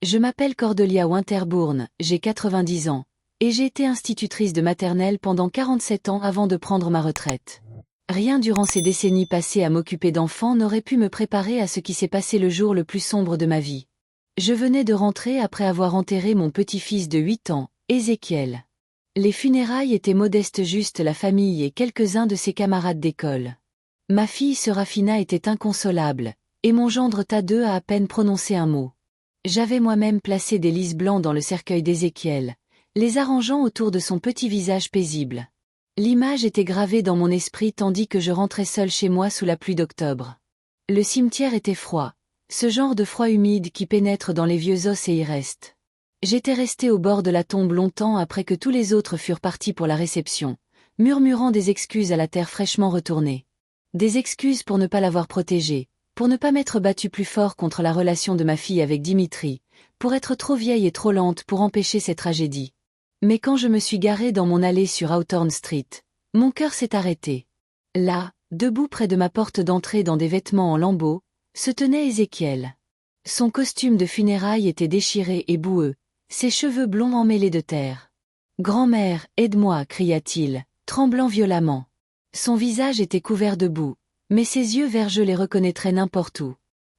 Je m'appelle Cordelia Winterbourne, j'ai 90 ans, et j'ai été institutrice de maternelle pendant 47 ans avant de prendre ma retraite. Rien durant ces décennies passées à m'occuper d'enfants n'aurait pu me préparer à ce qui s'est passé le jour le plus sombre de ma vie. Je venais de rentrer après avoir enterré mon petit-fils de 8 ans, Ézéchiel. Les funérailles étaient modestes, juste la famille et quelques-uns de ses camarades d'école. Ma fille Serafina était inconsolable, et mon gendre Tadeu a à peine prononcé un mot. J'avais moi-même placé des lys blancs dans le cercueil d'Ézéchiel, les arrangeant autour de son petit visage paisible. L'image était gravée dans mon esprit tandis que je rentrais seule chez moi sous la pluie d'octobre. Le cimetière était froid, ce genre de froid humide qui pénètre dans les vieux os et y reste. J'étais restée au bord de la tombe longtemps après que tous les autres furent partis pour la réception, murmurant des excuses à la terre fraîchement retournée. Des excuses pour ne pas l'avoir protégée, pour ne pas m'être battue plus fort contre la relation de ma fille avec Dimitri, pour être trop vieille et trop lente pour empêcher cette tragédie. Mais quand je me suis garée dans mon allée sur Hawthorne Street, mon cœur s'est arrêté. Là, debout près de ma porte d'entrée dans des vêtements en lambeaux, se tenait Ézéchiel. Son costume de funérailles était déchiré et boueux, ses cheveux blonds emmêlés de terre. « Grand-mère, aide-moi » cria-t-il, tremblant violemment. Son visage était couvert de boue, mais ses yeux verts je les reconnaîtrais n'importe où.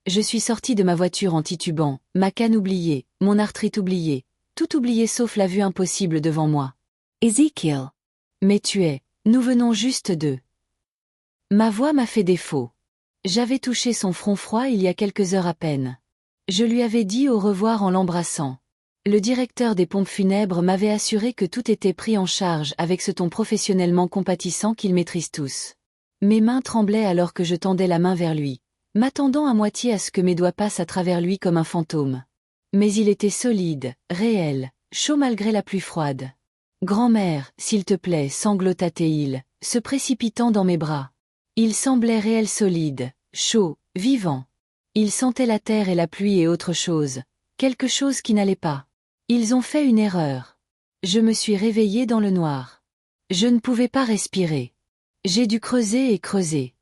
Je suis sortie de ma voiture en titubant, ma canne oubliée, mon arthrite oubliée, tout oublié sauf la vue impossible devant moi. Ézéchiel. Mais nous venons juste de... Ma voix m'a fait défaut. J'avais touché son front froid il y a quelques heures à peine. Je lui avais dit au revoir en l'embrassant. Le directeur des pompes funèbres m'avait assuré que tout était pris en charge avec ce ton professionnellement compatissant qu'ils maîtrisent tous. Mes mains tremblaient alors que je tendais la main vers lui, m'attendant à moitié à ce que mes doigts passent à travers lui comme un fantôme. Mais il était solide, réel, chaud malgré la pluie froide. « Grand-mère, s'il te plaît » sanglota-t-il, se précipitant dans mes bras. Il semblait réel, solide, chaud, vivant. Il sentait la terre et la pluie et autre chose, quelque chose qui n'allait pas. Ils ont fait une erreur. Je me suis réveillée dans le noir. Je ne pouvais pas respirer. J'ai dû creuser et creuser.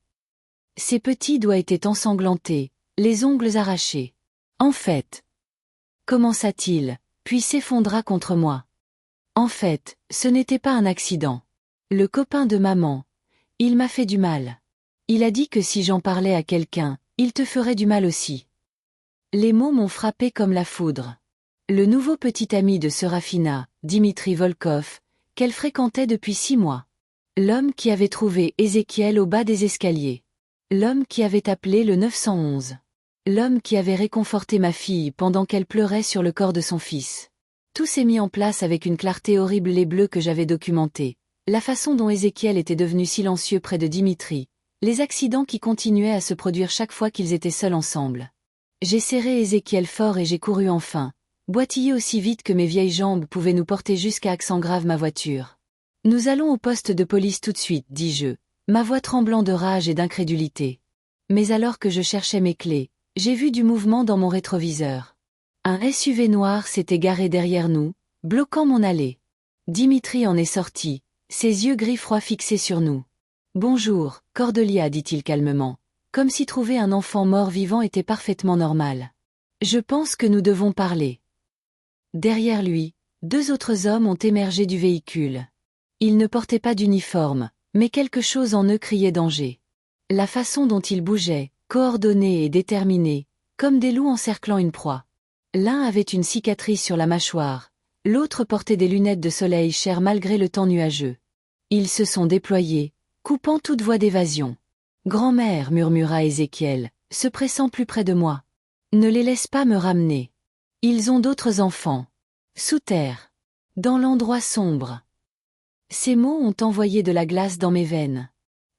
Ses petits doigts étaient ensanglantés, les ongles arrachés. En fait, commença-t-il, puis s'effondra contre moi. En fait, ce n'était pas un accident. Le copain de maman, il m'a fait du mal. Il a dit que si j'en parlais à quelqu'un, il te ferait du mal aussi. Les mots m'ont frappé comme la foudre. Le nouveau petit ami de Serafina, Dimitri Volkov, qu'elle fréquentait depuis 6 mois. L'homme qui avait trouvé Ézéchiel au bas des escaliers. L'homme qui avait appelé le 911. L'homme qui avait réconforté ma fille pendant qu'elle pleurait sur le corps de son fils. Tout s'est mis en place avec une clarté horrible, les bleus que j'avais documentés, la façon dont Ézéchiel était devenu silencieux près de Dimitri, les accidents qui continuaient à se produire chaque fois qu'ils étaient seuls ensemble. J'ai serré Ézéchiel fort et j'ai couru enfin, boitillé aussi vite que mes vieilles jambes pouvaient nous porter jusqu'à Accent-Grave ma voiture. « Nous allons au poste de police tout de suite » dis-je, ma voix tremblant de rage et d'incrédulité. Mais alors que je cherchais mes clés, j'ai vu du mouvement dans mon rétroviseur. Un SUV noir s'était garé derrière nous, bloquant mon allée. Dimitri en est sorti, ses yeux gris froids fixés sur nous. « Bonjour, Cordelia » dit-il calmement, comme si trouver un enfant mort-vivant était parfaitement normal. « Je pense que nous devons parler. » Derrière lui, 2 autres hommes ont émergé du véhicule. Ils ne portaient pas d'uniforme, mais quelque chose en eux criait danger. La façon dont ils bougeaient, coordonnés et déterminés, comme des loups encerclant une proie. L'un avait une cicatrice sur la mâchoire, l'autre portait des lunettes de soleil chères malgré le temps nuageux. Ils se sont déployés, coupant toute voie d'évasion. « Grand-mère » murmura Ézéchiel, se pressant plus près de moi. « Ne les laisse pas me ramener. Ils ont d'autres enfants. Sous terre. Dans l'endroit sombre. » Ces mots ont envoyé de la glace dans mes veines.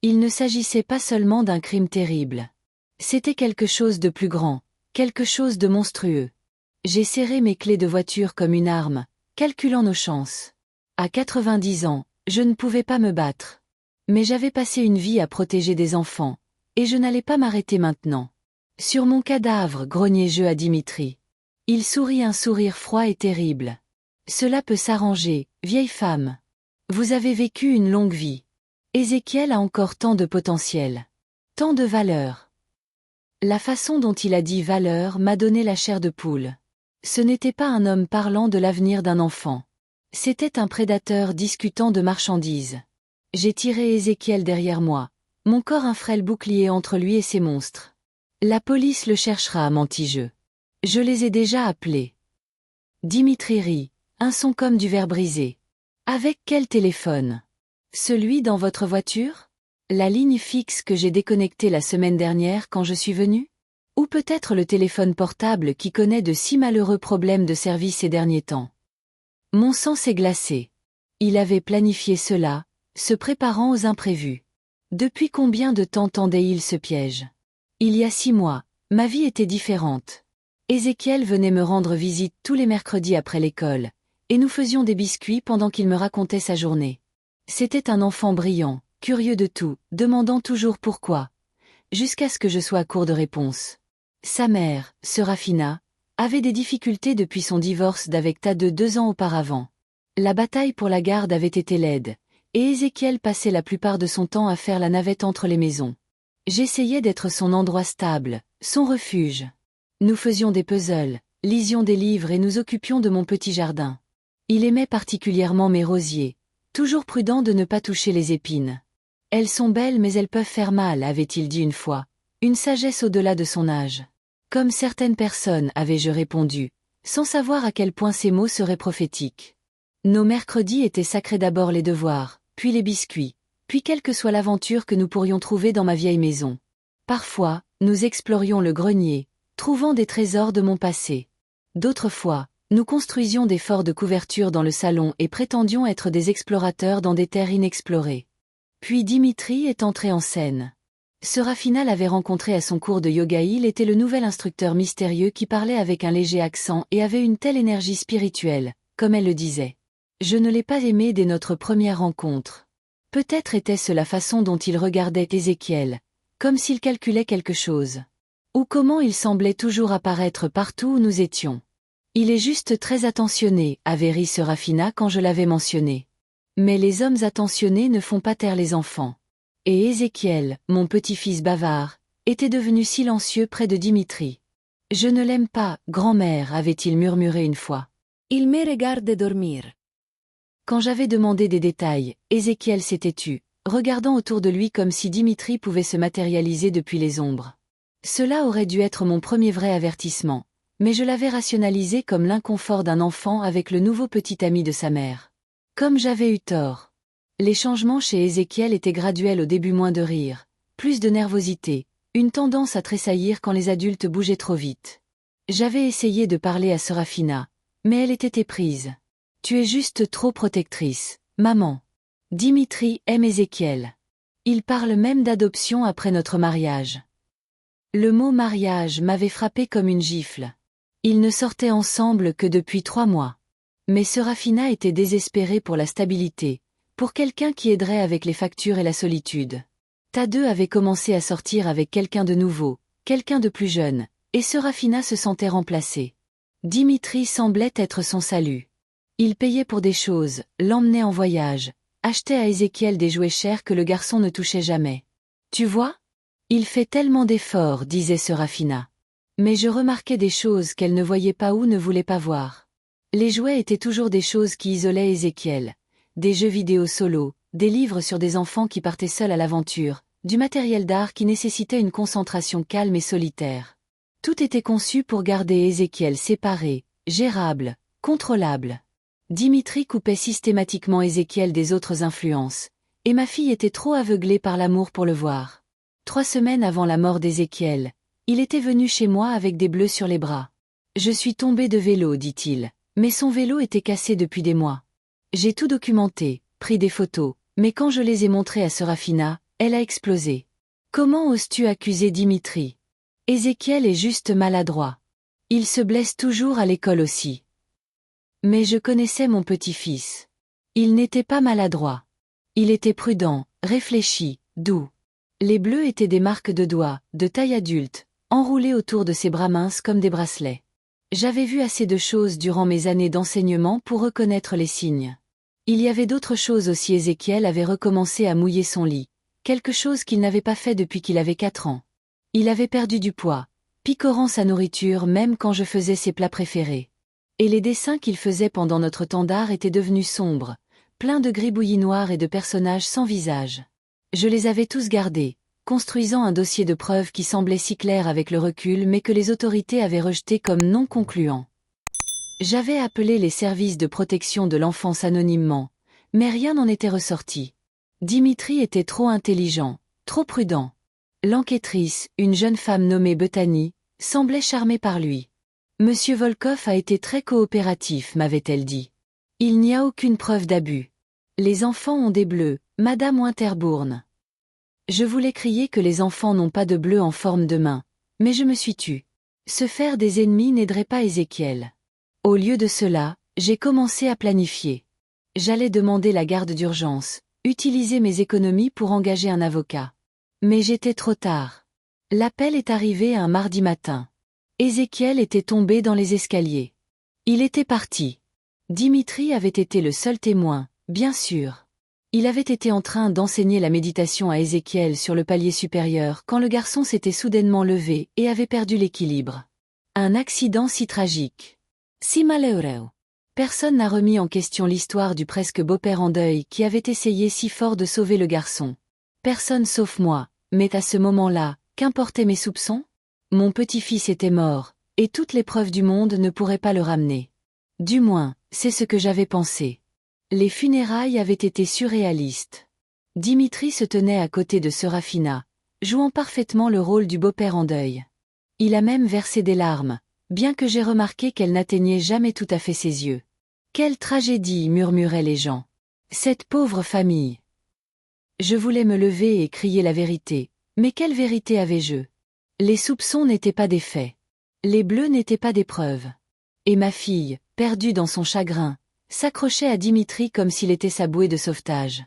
Il ne s'agissait pas seulement d'un crime terrible. C'était quelque chose de plus grand, quelque chose de monstrueux. J'ai serré mes clés de voiture comme une arme, calculant nos chances. À 90 ans, je ne pouvais pas me battre. Mais j'avais passé une vie à protéger des enfants, et je n'allais pas m'arrêter maintenant. « Sur mon cadavre » grognai-je à Dimitri. Il sourit un sourire froid et terrible. « Cela peut s'arranger, vieille femme. Vous avez vécu une longue vie. Ézéchiel a encore tant de potentiel. Tant de valeur. » La façon dont il a dit « valeur » m'a donné la chair de poule. Ce n'était pas un homme parlant de l'avenir d'un enfant. C'était un prédateur discutant de marchandises. J'ai tiré Ézéchiel derrière moi, mon corps un frêle bouclier entre lui et ses monstres. La police le cherchera, menti-je. Je les ai déjà appelés. Dimitri rit, un son comme du verre brisé. Avec quel téléphone? Celui dans votre voiture? La ligne fixe que j'ai déconnectée la semaine dernière quand je suis venu? Ou peut-être le téléphone portable qui connaît de si malheureux problèmes de service ces derniers temps? Mon sang s'est glacé. Il avait planifié cela, se préparant aux imprévus. Depuis combien de temps tendait-il ce piège? Il y a 6 mois, ma vie était différente. Ézéchiel venait me rendre visite tous les mercredis après l'école, et nous faisions des biscuits pendant qu'il me racontait sa journée. C'était un enfant brillant, curieux de tout, demandant toujours pourquoi, jusqu'à ce que je sois à court de réponse. Sa mère, Serafina, avait des difficultés depuis son divorce d'avec Tade 2 ans auparavant. La bataille pour la garde avait été laide, et Ézéchiel passait la plupart de son temps à faire la navette entre les maisons. J'essayais d'être son endroit stable, son refuge. Nous faisions des puzzles, lisions des livres et nous occupions de mon petit jardin. Il aimait particulièrement mes rosiers, toujours prudent de ne pas toucher les épines. Elles sont belles mais elles peuvent faire mal, avait-il dit une fois, une sagesse au-delà de son âge. Comme certaines personnes, avais-je répondu, sans savoir à quel point ces mots seraient prophétiques. Nos mercredis étaient sacrés, d'abord les devoirs, puis les biscuits, puis quelle que soit l'aventure que nous pourrions trouver dans ma vieille maison. Parfois, nous explorions le grenier, trouvant des trésors de mon passé. D'autres fois, nous construisions des forts de couverture dans le salon et prétendions être des explorateurs dans des terres inexplorées. Puis Dimitri est entré en scène. Serafina l'avait rencontré à son cours de yoga. Il était le nouvel instructeur mystérieux qui parlait avec un léger accent et avait une telle énergie spirituelle, comme elle le disait. Je ne l'ai pas aimé dès notre première rencontre. Peut-être était-ce la façon dont il regardait Ézéchiel, comme s'il calculait quelque chose. Ou comment il semblait toujours apparaître partout où nous étions. Il est juste très attentionné, avait ri Serafina quand je l'avais mentionné. Mais les hommes attentionnés ne font pas taire les enfants. Et Ézéchiel, mon petit-fils bavard, était devenu silencieux près de Dimitri. Je ne l'aime pas, grand-mère, avait-il murmuré une fois. Il me regarde dormir. Quand j'avais demandé des détails, Ézéchiel s'était tu, regardant autour de lui comme si Dimitri pouvait se matérialiser depuis les ombres. Cela aurait dû être mon premier vrai avertissement, mais je l'avais rationalisé comme l'inconfort d'un enfant avec le nouveau petit ami de sa mère. Comme j'avais eu tort. Les changements chez Ézéchiel étaient graduels, au début moins de rire, plus de nervosité, une tendance à tressaillir quand les adultes bougeaient trop vite. J'avais essayé de parler à Serafina, mais elle était éprise. Tu es juste trop protectrice, maman. Dimitri aime Ézéchiel. Il parle même d'adoption après notre mariage. Le mot mariage m'avait frappé comme une gifle. Ils ne sortaient ensemble que depuis 3 mois. Mais Serafina était désespérée pour la stabilité, pour quelqu'un qui aiderait avec les factures et la solitude. Tade avait commencé à sortir avec quelqu'un de nouveau, quelqu'un de plus jeune, et Serafina se sentait remplacée. Dimitri semblait être son salut. Il payait pour des choses, l'emmenait en voyage, achetait à Ézéchiel des jouets chers que le garçon ne touchait jamais. Tu vois? Il fait tellement d'efforts, disait Serafina. Mais je remarquais des choses qu'elle ne voyait pas ou ne voulait pas voir. Les jouets étaient toujours des choses qui isolaient Ézéchiel. Des jeux vidéo solo, des livres sur des enfants qui partaient seuls à l'aventure, du matériel d'art qui nécessitait une concentration calme et solitaire. Tout était conçu pour garder Ézéchiel séparé, gérable, contrôlable. Dimitri coupait systématiquement Ézéchiel des autres influences, et ma fille était trop aveuglée par l'amour pour le voir. 3 semaines avant la mort d'Ézéchiel, il était venu chez moi avec des bleus sur les bras. Je suis tombé de vélo, dit-il, mais son vélo était cassé depuis des mois. J'ai tout documenté, pris des photos, mais quand je les ai montrées à Serafina, elle a explosé. Comment oses-tu accuser Dimitri? Ézéchiel est juste maladroit. Il se blesse toujours à l'école aussi. Mais je connaissais mon petit-fils. Il n'était pas maladroit. Il était prudent, réfléchi, doux. Les bleus étaient des marques de doigts, de taille adulte, enroulés autour de ses bras minces comme des bracelets. J'avais vu assez de choses durant mes années d'enseignement pour reconnaître les signes. Il y avait d'autres choses aussi. Ézéchiel avait recommencé à mouiller son lit, quelque chose qu'il n'avait pas fait depuis qu'il avait 4 ans. Il avait perdu du poids, picorant sa nourriture même quand je faisais ses plats préférés. Et les dessins qu'il faisait pendant notre temps d'art étaient devenus sombres, pleins de gribouillis noirs et de personnages sans visage. Je les avais tous gardés, construisant un dossier de preuves qui semblait si clair avec le recul mais que les autorités avaient rejeté comme non concluant. J'avais appelé les services de protection de l'enfance anonymement, mais rien n'en était ressorti. Dimitri était trop intelligent, trop prudent. L'enquêtrice, une jeune femme nommée Bethany, semblait charmée par lui. Monsieur Volkov a été très coopératif, m'avait-elle dit. Il n'y a aucune preuve d'abus. Les enfants ont des bleus, Madame Winterbourne. Je voulais crier que les enfants n'ont pas de bleu en forme de main, mais je me suis tue. Se faire des ennemis n'aiderait pas Ézéchiel. Au lieu de cela, j'ai commencé à planifier. J'allais demander la garde d'urgence, utiliser mes économies pour engager un avocat. Mais j'étais trop tard. L'appel est arrivé un mardi matin. Ézéchiel était tombé dans les escaliers. Il était parti. Dimitri avait été le seul témoin, bien sûr. Il avait été en train d'enseigner la méditation à Ézéchiel sur le palier supérieur quand le garçon s'était soudainement levé et avait perdu l'équilibre. Un accident si tragique. Si malheureux. Personne n'a remis en question l'histoire du presque beau-père en deuil qui avait essayé si fort de sauver le garçon. Personne sauf moi, mais à ce moment-là, qu'importaient mes soupçons ? Mon petit-fils était mort, et toutes les preuves du monde ne pourraient pas le ramener. Du moins, c'est ce que j'avais pensé. Les funérailles avaient été surréalistes. Dimitri se tenait à côté de Serafina, jouant parfaitement le rôle du beau-père en deuil. Il a même versé des larmes, bien que j'ai remarqué qu'elle n'atteignait jamais tout à fait ses yeux. Quelle tragédie, murmuraient les gens. Cette pauvre famille. Je voulais me lever et crier la vérité, mais quelle vérité avais-je ? Les soupçons n'étaient pas des faits. Les bleus n'étaient pas des preuves. Et ma fille, perdue dans son chagrin, s'accrochait à Dimitri comme s'il était sa bouée de sauvetage.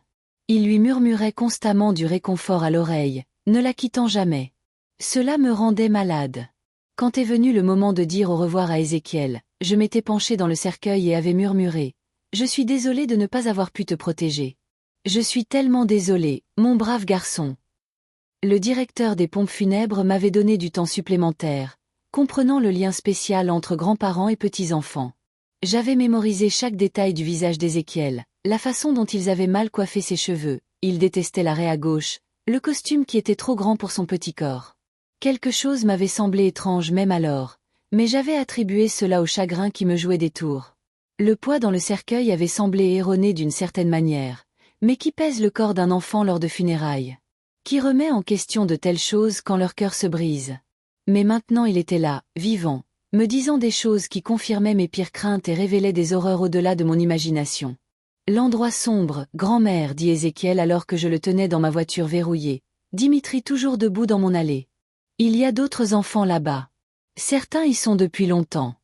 Il lui murmurait constamment du réconfort à l'oreille, ne la quittant jamais. Cela me rendait malade. Quand est venu le moment de dire au revoir à Ézéchiel, je m'étais penchée dans le cercueil et avais murmuré « Je suis désolée de ne pas avoir pu te protéger. Je suis tellement désolée, mon brave garçon. » Le directeur des pompes funèbres m'avait donné du temps supplémentaire, comprenant le lien spécial entre grands-parents et petits-enfants. J'avais mémorisé chaque détail du visage d'Ézéchiel, la façon dont ils avaient mal coiffé ses cheveux, il détestait la raie à gauche, le costume qui était trop grand pour son petit corps. Quelque chose m'avait semblé étrange même alors, mais j'avais attribué cela au chagrin qui me jouait des tours. Le poids dans le cercueil avait semblé erroné d'une certaine manière, mais qui pèse le corps d'un enfant lors de funérailles ? Qui remet en question de telles choses quand leur cœur se brise ? Mais maintenant il était là, vivant, me disant des choses qui confirmaient mes pires craintes et révélaient des horreurs au-delà de mon imagination. L'endroit sombre, grand-mère, dit Ézéchiel alors que je le tenais dans ma voiture verrouillée, Dimitri toujours debout dans mon allée. Il y a d'autres enfants là-bas. Certains y sont depuis longtemps.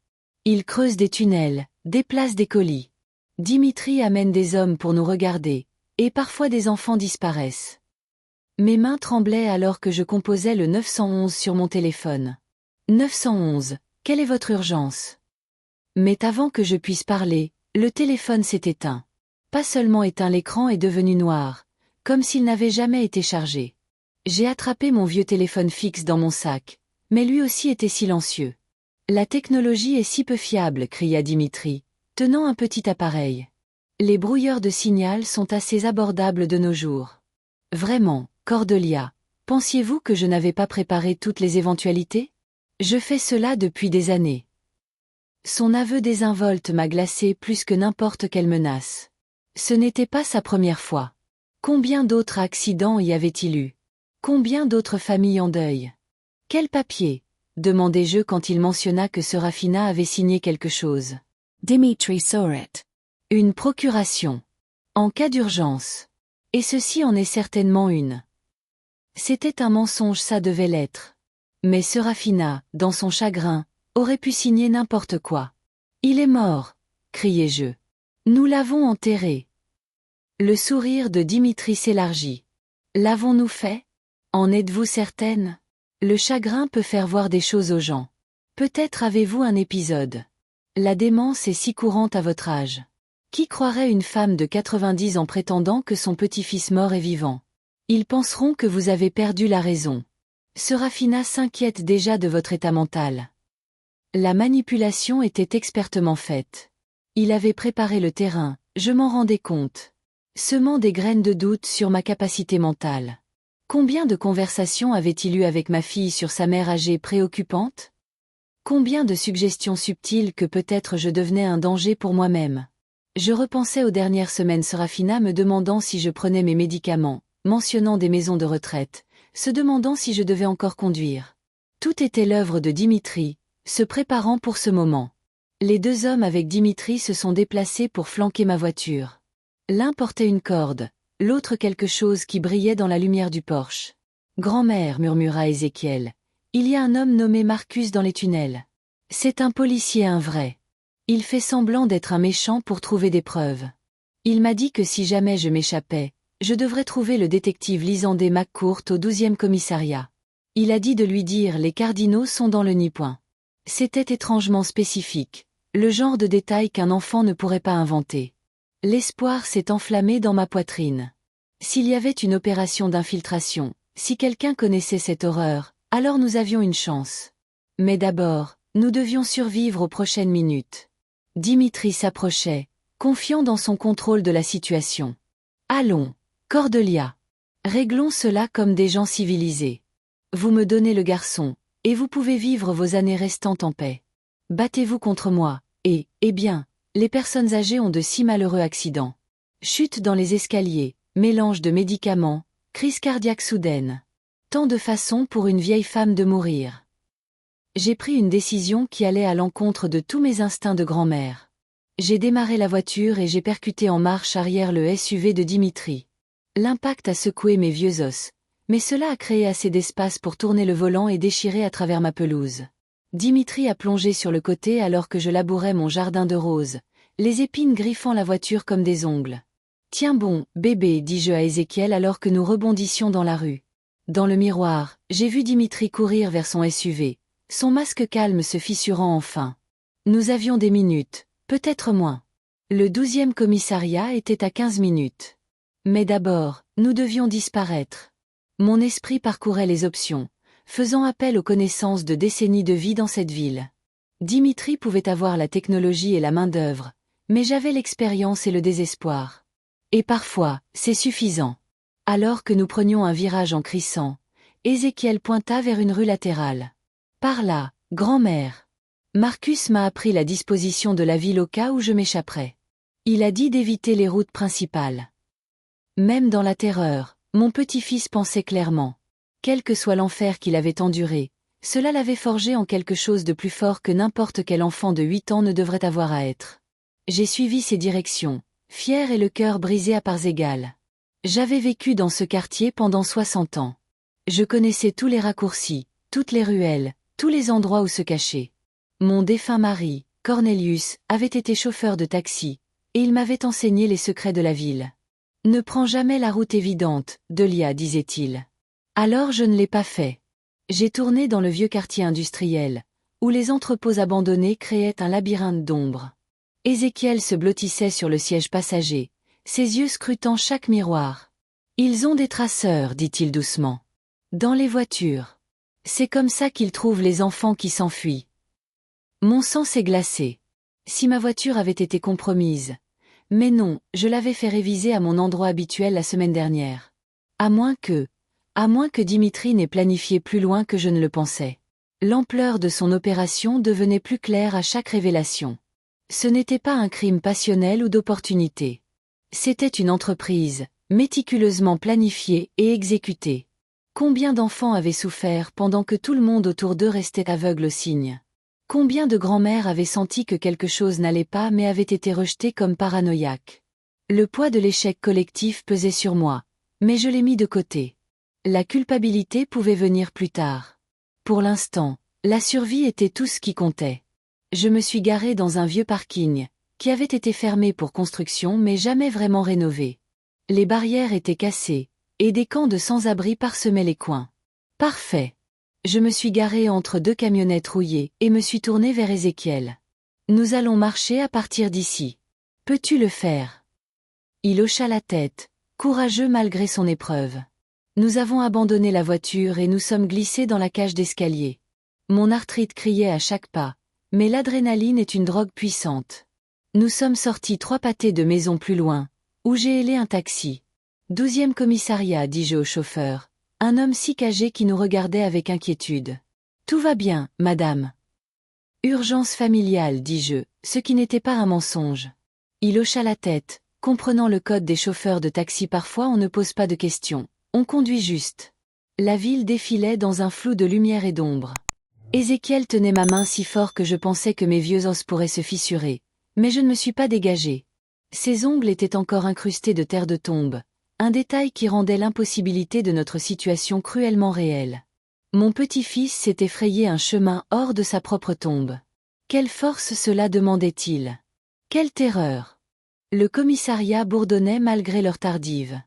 Ils creusent des tunnels, déplacent des colis. Dimitri amène des hommes pour nous regarder, et parfois des enfants disparaissent. Mes mains tremblaient alors que je composais le 911 sur mon téléphone. 911, quelle est votre urgence ? Mais avant que je puisse parler, le téléphone s'est éteint. Pas seulement éteint, l'écran est devenu noir, comme s'il n'avait jamais été chargé. J'ai attrapé mon vieux téléphone fixe dans mon sac, mais lui aussi était silencieux. La technologie est si peu fiable, cria Dimitri, tenant un petit appareil. Les brouilleurs de signal sont assez abordables de nos jours. Vraiment, Cordelia, pensiez-vous que je n'avais pas préparé toutes les éventualités ? Je fais cela depuis des années. Son aveu désinvolte m'a glacé plus que n'importe quelle menace. Ce n'était pas sa première fois. Combien d'autres accidents y avait-il eu ? Combien d'autres familles en deuil ? Quel papier ? Demandai-je quand il mentionna que Serafina avait signé quelque chose. Dimitri saw it. Une procuration. En cas d'urgence. Et ceci en est certainement une. C'était un mensonge, ça devait l'être. Mais Serafina, dans son chagrin, aurait pu signer n'importe quoi. Il est mort, criai-je. Nous l'avons enterré. Le sourire de Dimitri s'élargit. L'avons-nous fait ? En êtes-vous certaine ? Le chagrin peut faire voir des choses aux gens. Peut-être avez-vous un épisode. La démence est si courante à votre âge. Qui croirait une femme de 90 ans prétendant que son petit-fils mort est vivant ? Ils penseront que vous avez perdu la raison. Serafina s'inquiète déjà de votre état mental. La manipulation était expertement faite. Il avait préparé le terrain, je m'en rendais compte. Semant des graines de doute sur ma capacité mentale. Combien de conversations avait-il eu avec ma fille sur sa mère âgée préoccupante? Combien de suggestions subtiles que peut-être je devenais un danger pour moi-même? Je repensais aux dernières semaines Serafina me demandant si je prenais mes médicaments, mentionnant des maisons de retraite, se demandant si je devais encore conduire. Tout était l'œuvre de Dimitri, se préparant pour ce moment. Les deux hommes avec Dimitri se sont déplacés pour flanquer ma voiture. L'un portait une corde, l'autre quelque chose qui brillait dans la lumière du Porsche. « Grand-mère » murmura Ézéchiel, « il y a un homme nommé Marcus dans les tunnels. C'est un policier, un vrai. Il fait semblant d'être un méchant pour trouver des preuves. Il m'a dit que si jamais je m'échappais, je devrais trouver le détective Lisandé McCourt au 12e commissariat. Il a dit de lui dire les cardinaux sont dans le nid-point. C'était étrangement spécifique, le genre de détail qu'un enfant ne pourrait pas inventer. L'espoir s'est enflammé dans ma poitrine. S'il y avait une opération d'infiltration, si quelqu'un connaissait cette horreur, alors nous avions une chance. Mais d'abord, nous devions survivre aux prochaines minutes. Dimitri s'approchait, confiant dans son contrôle de la situation. « Allons, Cordelia. Réglons cela comme des gens civilisés. Vous me donnez le garçon, et vous pouvez vivre vos années restantes en paix. Battez-vous contre moi, et, eh bien, les personnes âgées ont de si malheureux accidents. Chute dans les escaliers, mélange de médicaments, crise cardiaque soudaine. Tant de façons pour une vieille femme de mourir. » J'ai pris une décision qui allait à l'encontre de tous mes instincts de grand-mère. J'ai démarré la voiture et j'ai percuté en marche arrière le SUV de Dimitri. L'impact a secoué mes vieux os, mais cela a créé assez d'espace pour tourner le volant et déchirer à travers ma pelouse. Dimitri a plongé sur le côté alors que je labourais mon jardin de roses, les épines griffant la voiture comme des ongles. « Tiens bon, bébé » dis-je à Ézéchiel alors que nous rebondissions dans la rue. Dans le miroir, j'ai vu Dimitri courir vers son SUV. Son masque calme se fissurant enfin. Nous avions des minutes, peut-être moins. Le 12e commissariat était à 15 minutes. Mais d'abord, nous devions disparaître. Mon esprit parcourait les options, faisant appel aux connaissances de décennies de vie dans cette ville. Dimitri pouvait avoir la technologie et la main-d'œuvre, mais j'avais l'expérience et le désespoir. Et parfois, c'est suffisant. Alors que nous prenions un virage en crissant, Ézéchiel pointa vers une rue latérale. Par là, grand-mère. Marcus m'a appris la disposition de la ville au cas où je m'échapperais. Il a dit d'éviter les routes principales. Même dans la terreur, mon petit-fils pensait clairement. Quel que soit l'enfer qu'il avait enduré, cela l'avait forgé en quelque chose de plus fort que n'importe quel enfant de 8 ans ne devrait avoir à être. J'ai suivi ses directions, fier et le cœur brisé à parts égales. J'avais vécu dans ce quartier pendant 60 ans. Je connaissais tous les raccourcis, toutes les ruelles, tous les endroits où se cacher. Mon défunt mari, Cornelius, avait été chauffeur de taxi, et il m'avait enseigné les secrets de la ville. Ne prends jamais la route évidente, Delia, disait-il. Alors je ne l'ai pas fait. J'ai tourné dans le vieux quartier industriel, où les entrepôts abandonnés créaient un labyrinthe d'ombre. Ézéchiel se blottissait sur le siège passager, ses yeux scrutant chaque miroir. Ils ont des traceurs, dit-il doucement. Dans les voitures. C'est comme ça qu'ils trouvent les enfants qui s'enfuient. Mon sang s'est glacé. Si ma voiture avait été compromise. Mais non, je l'avais fait réviser à mon endroit habituel la semaine dernière. À moins que Dimitri n'ait planifié plus loin que je ne le pensais. L'ampleur de son opération devenait plus claire à chaque révélation. Ce n'était pas un crime passionnel ou d'opportunité. C'était une entreprise, méticuleusement planifiée et exécutée. Combien d'enfants avaient souffert pendant que tout le monde autour d'eux restait aveugle aux signes? Combien de grand-mères avaient senti que quelque chose n'allait pas mais avaient été rejetées comme paranoïaques? Le poids de l'échec collectif pesait sur moi, mais je l'ai mis de côté. La culpabilité pouvait venir plus tard. Pour l'instant, la survie était tout ce qui comptait. Je me suis garé dans un vieux parking, qui avait été fermé pour construction mais jamais vraiment rénové. Les barrières étaient cassées, et des camps de sans-abri parsemaient les coins. Parfait. Je me suis garé entre deux camionnettes rouillées et me suis tourné vers Ézéchiel. Nous allons marcher à partir d'ici. Peux-tu le faire? Il hocha la tête, courageux malgré son épreuve. Nous avons abandonné la voiture et nous sommes glissés dans la cage d'escalier. Mon arthrite criait à chaque pas, Mais l'adrénaline est une drogue puissante. Nous sommes sortis 3 pâtés de maison plus loin, où j'ai hélé un taxi. 12e commissariat, dis-je au chauffeur, un homme si âgé qui nous regardait avec inquiétude. Tout va bien, madame. Urgence familiale, dis-je, ce qui n'était pas un mensonge. Il hocha la tête, comprenant le code des chauffeurs de taxi. Parfois on ne pose pas de questions, on conduit juste. La ville défilait dans un flou de lumière et d'ombre. Ézéchiel tenait ma main si fort que je pensais que mes vieux os pourraient se fissurer, mais je ne me suis pas dégagé. Ses ongles étaient encore incrustés de terre de tombe, un détail qui rendait l'impossibilité de notre situation cruellement réelle. Mon petit-fils s'était frayé un chemin hors de sa propre tombe. Quelle force cela demandait-il? Quelle terreur! Le commissariat bourdonnait malgré l'heure tardive.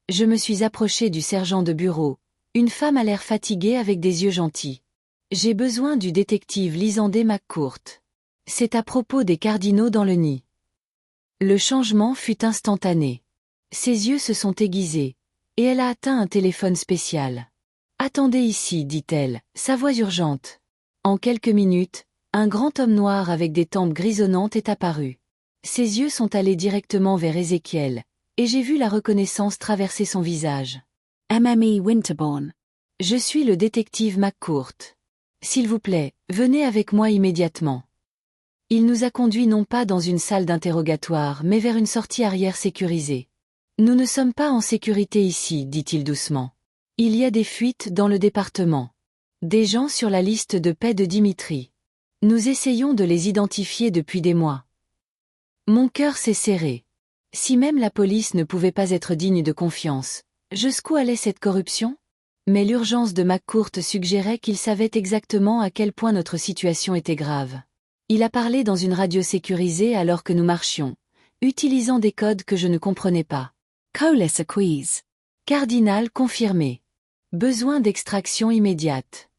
Je me suis approché du sergent de bureau, une femme à l'air fatigué avec des yeux gentils. J'ai besoin du détective Lisandé McCourt. C'est à propos des cardinaux dans le nid. Le changement fut instantané. Ses yeux se sont aiguisés, et elle a atteint un téléphone spécial. Attendez ici, dit-elle, sa voix urgente. En quelques minutes, un grand homme noir avec des tempes grisonnantes est apparu. Ses yeux sont allés directement vers Ézéchiel, et j'ai vu la reconnaissance traverser son visage. MME Winterbourne. Je suis le détective McCourt. S'il vous plaît, venez avec moi immédiatement. Il nous a conduits non pas dans une salle d'interrogatoire mais vers une sortie arrière sécurisée. Nous ne sommes pas en sécurité ici, dit-il doucement. Il y a des fuites dans le département. Des gens sur la liste de paix de Dimitri. Nous essayons de les identifier depuis des mois. Mon cœur s'est serré. Si même la police ne pouvait pas être digne de confiance, jusqu'où allait cette corruption? Mais l'urgence de McCourt suggérait qu'il savait exactement à quel point notre situation était grave. Il a parlé dans une radio sécurisée alors que nous marchions, utilisant des codes que je ne comprenais pas. Colis acquis. Cardinal confirmé. Besoin d'extraction immédiate.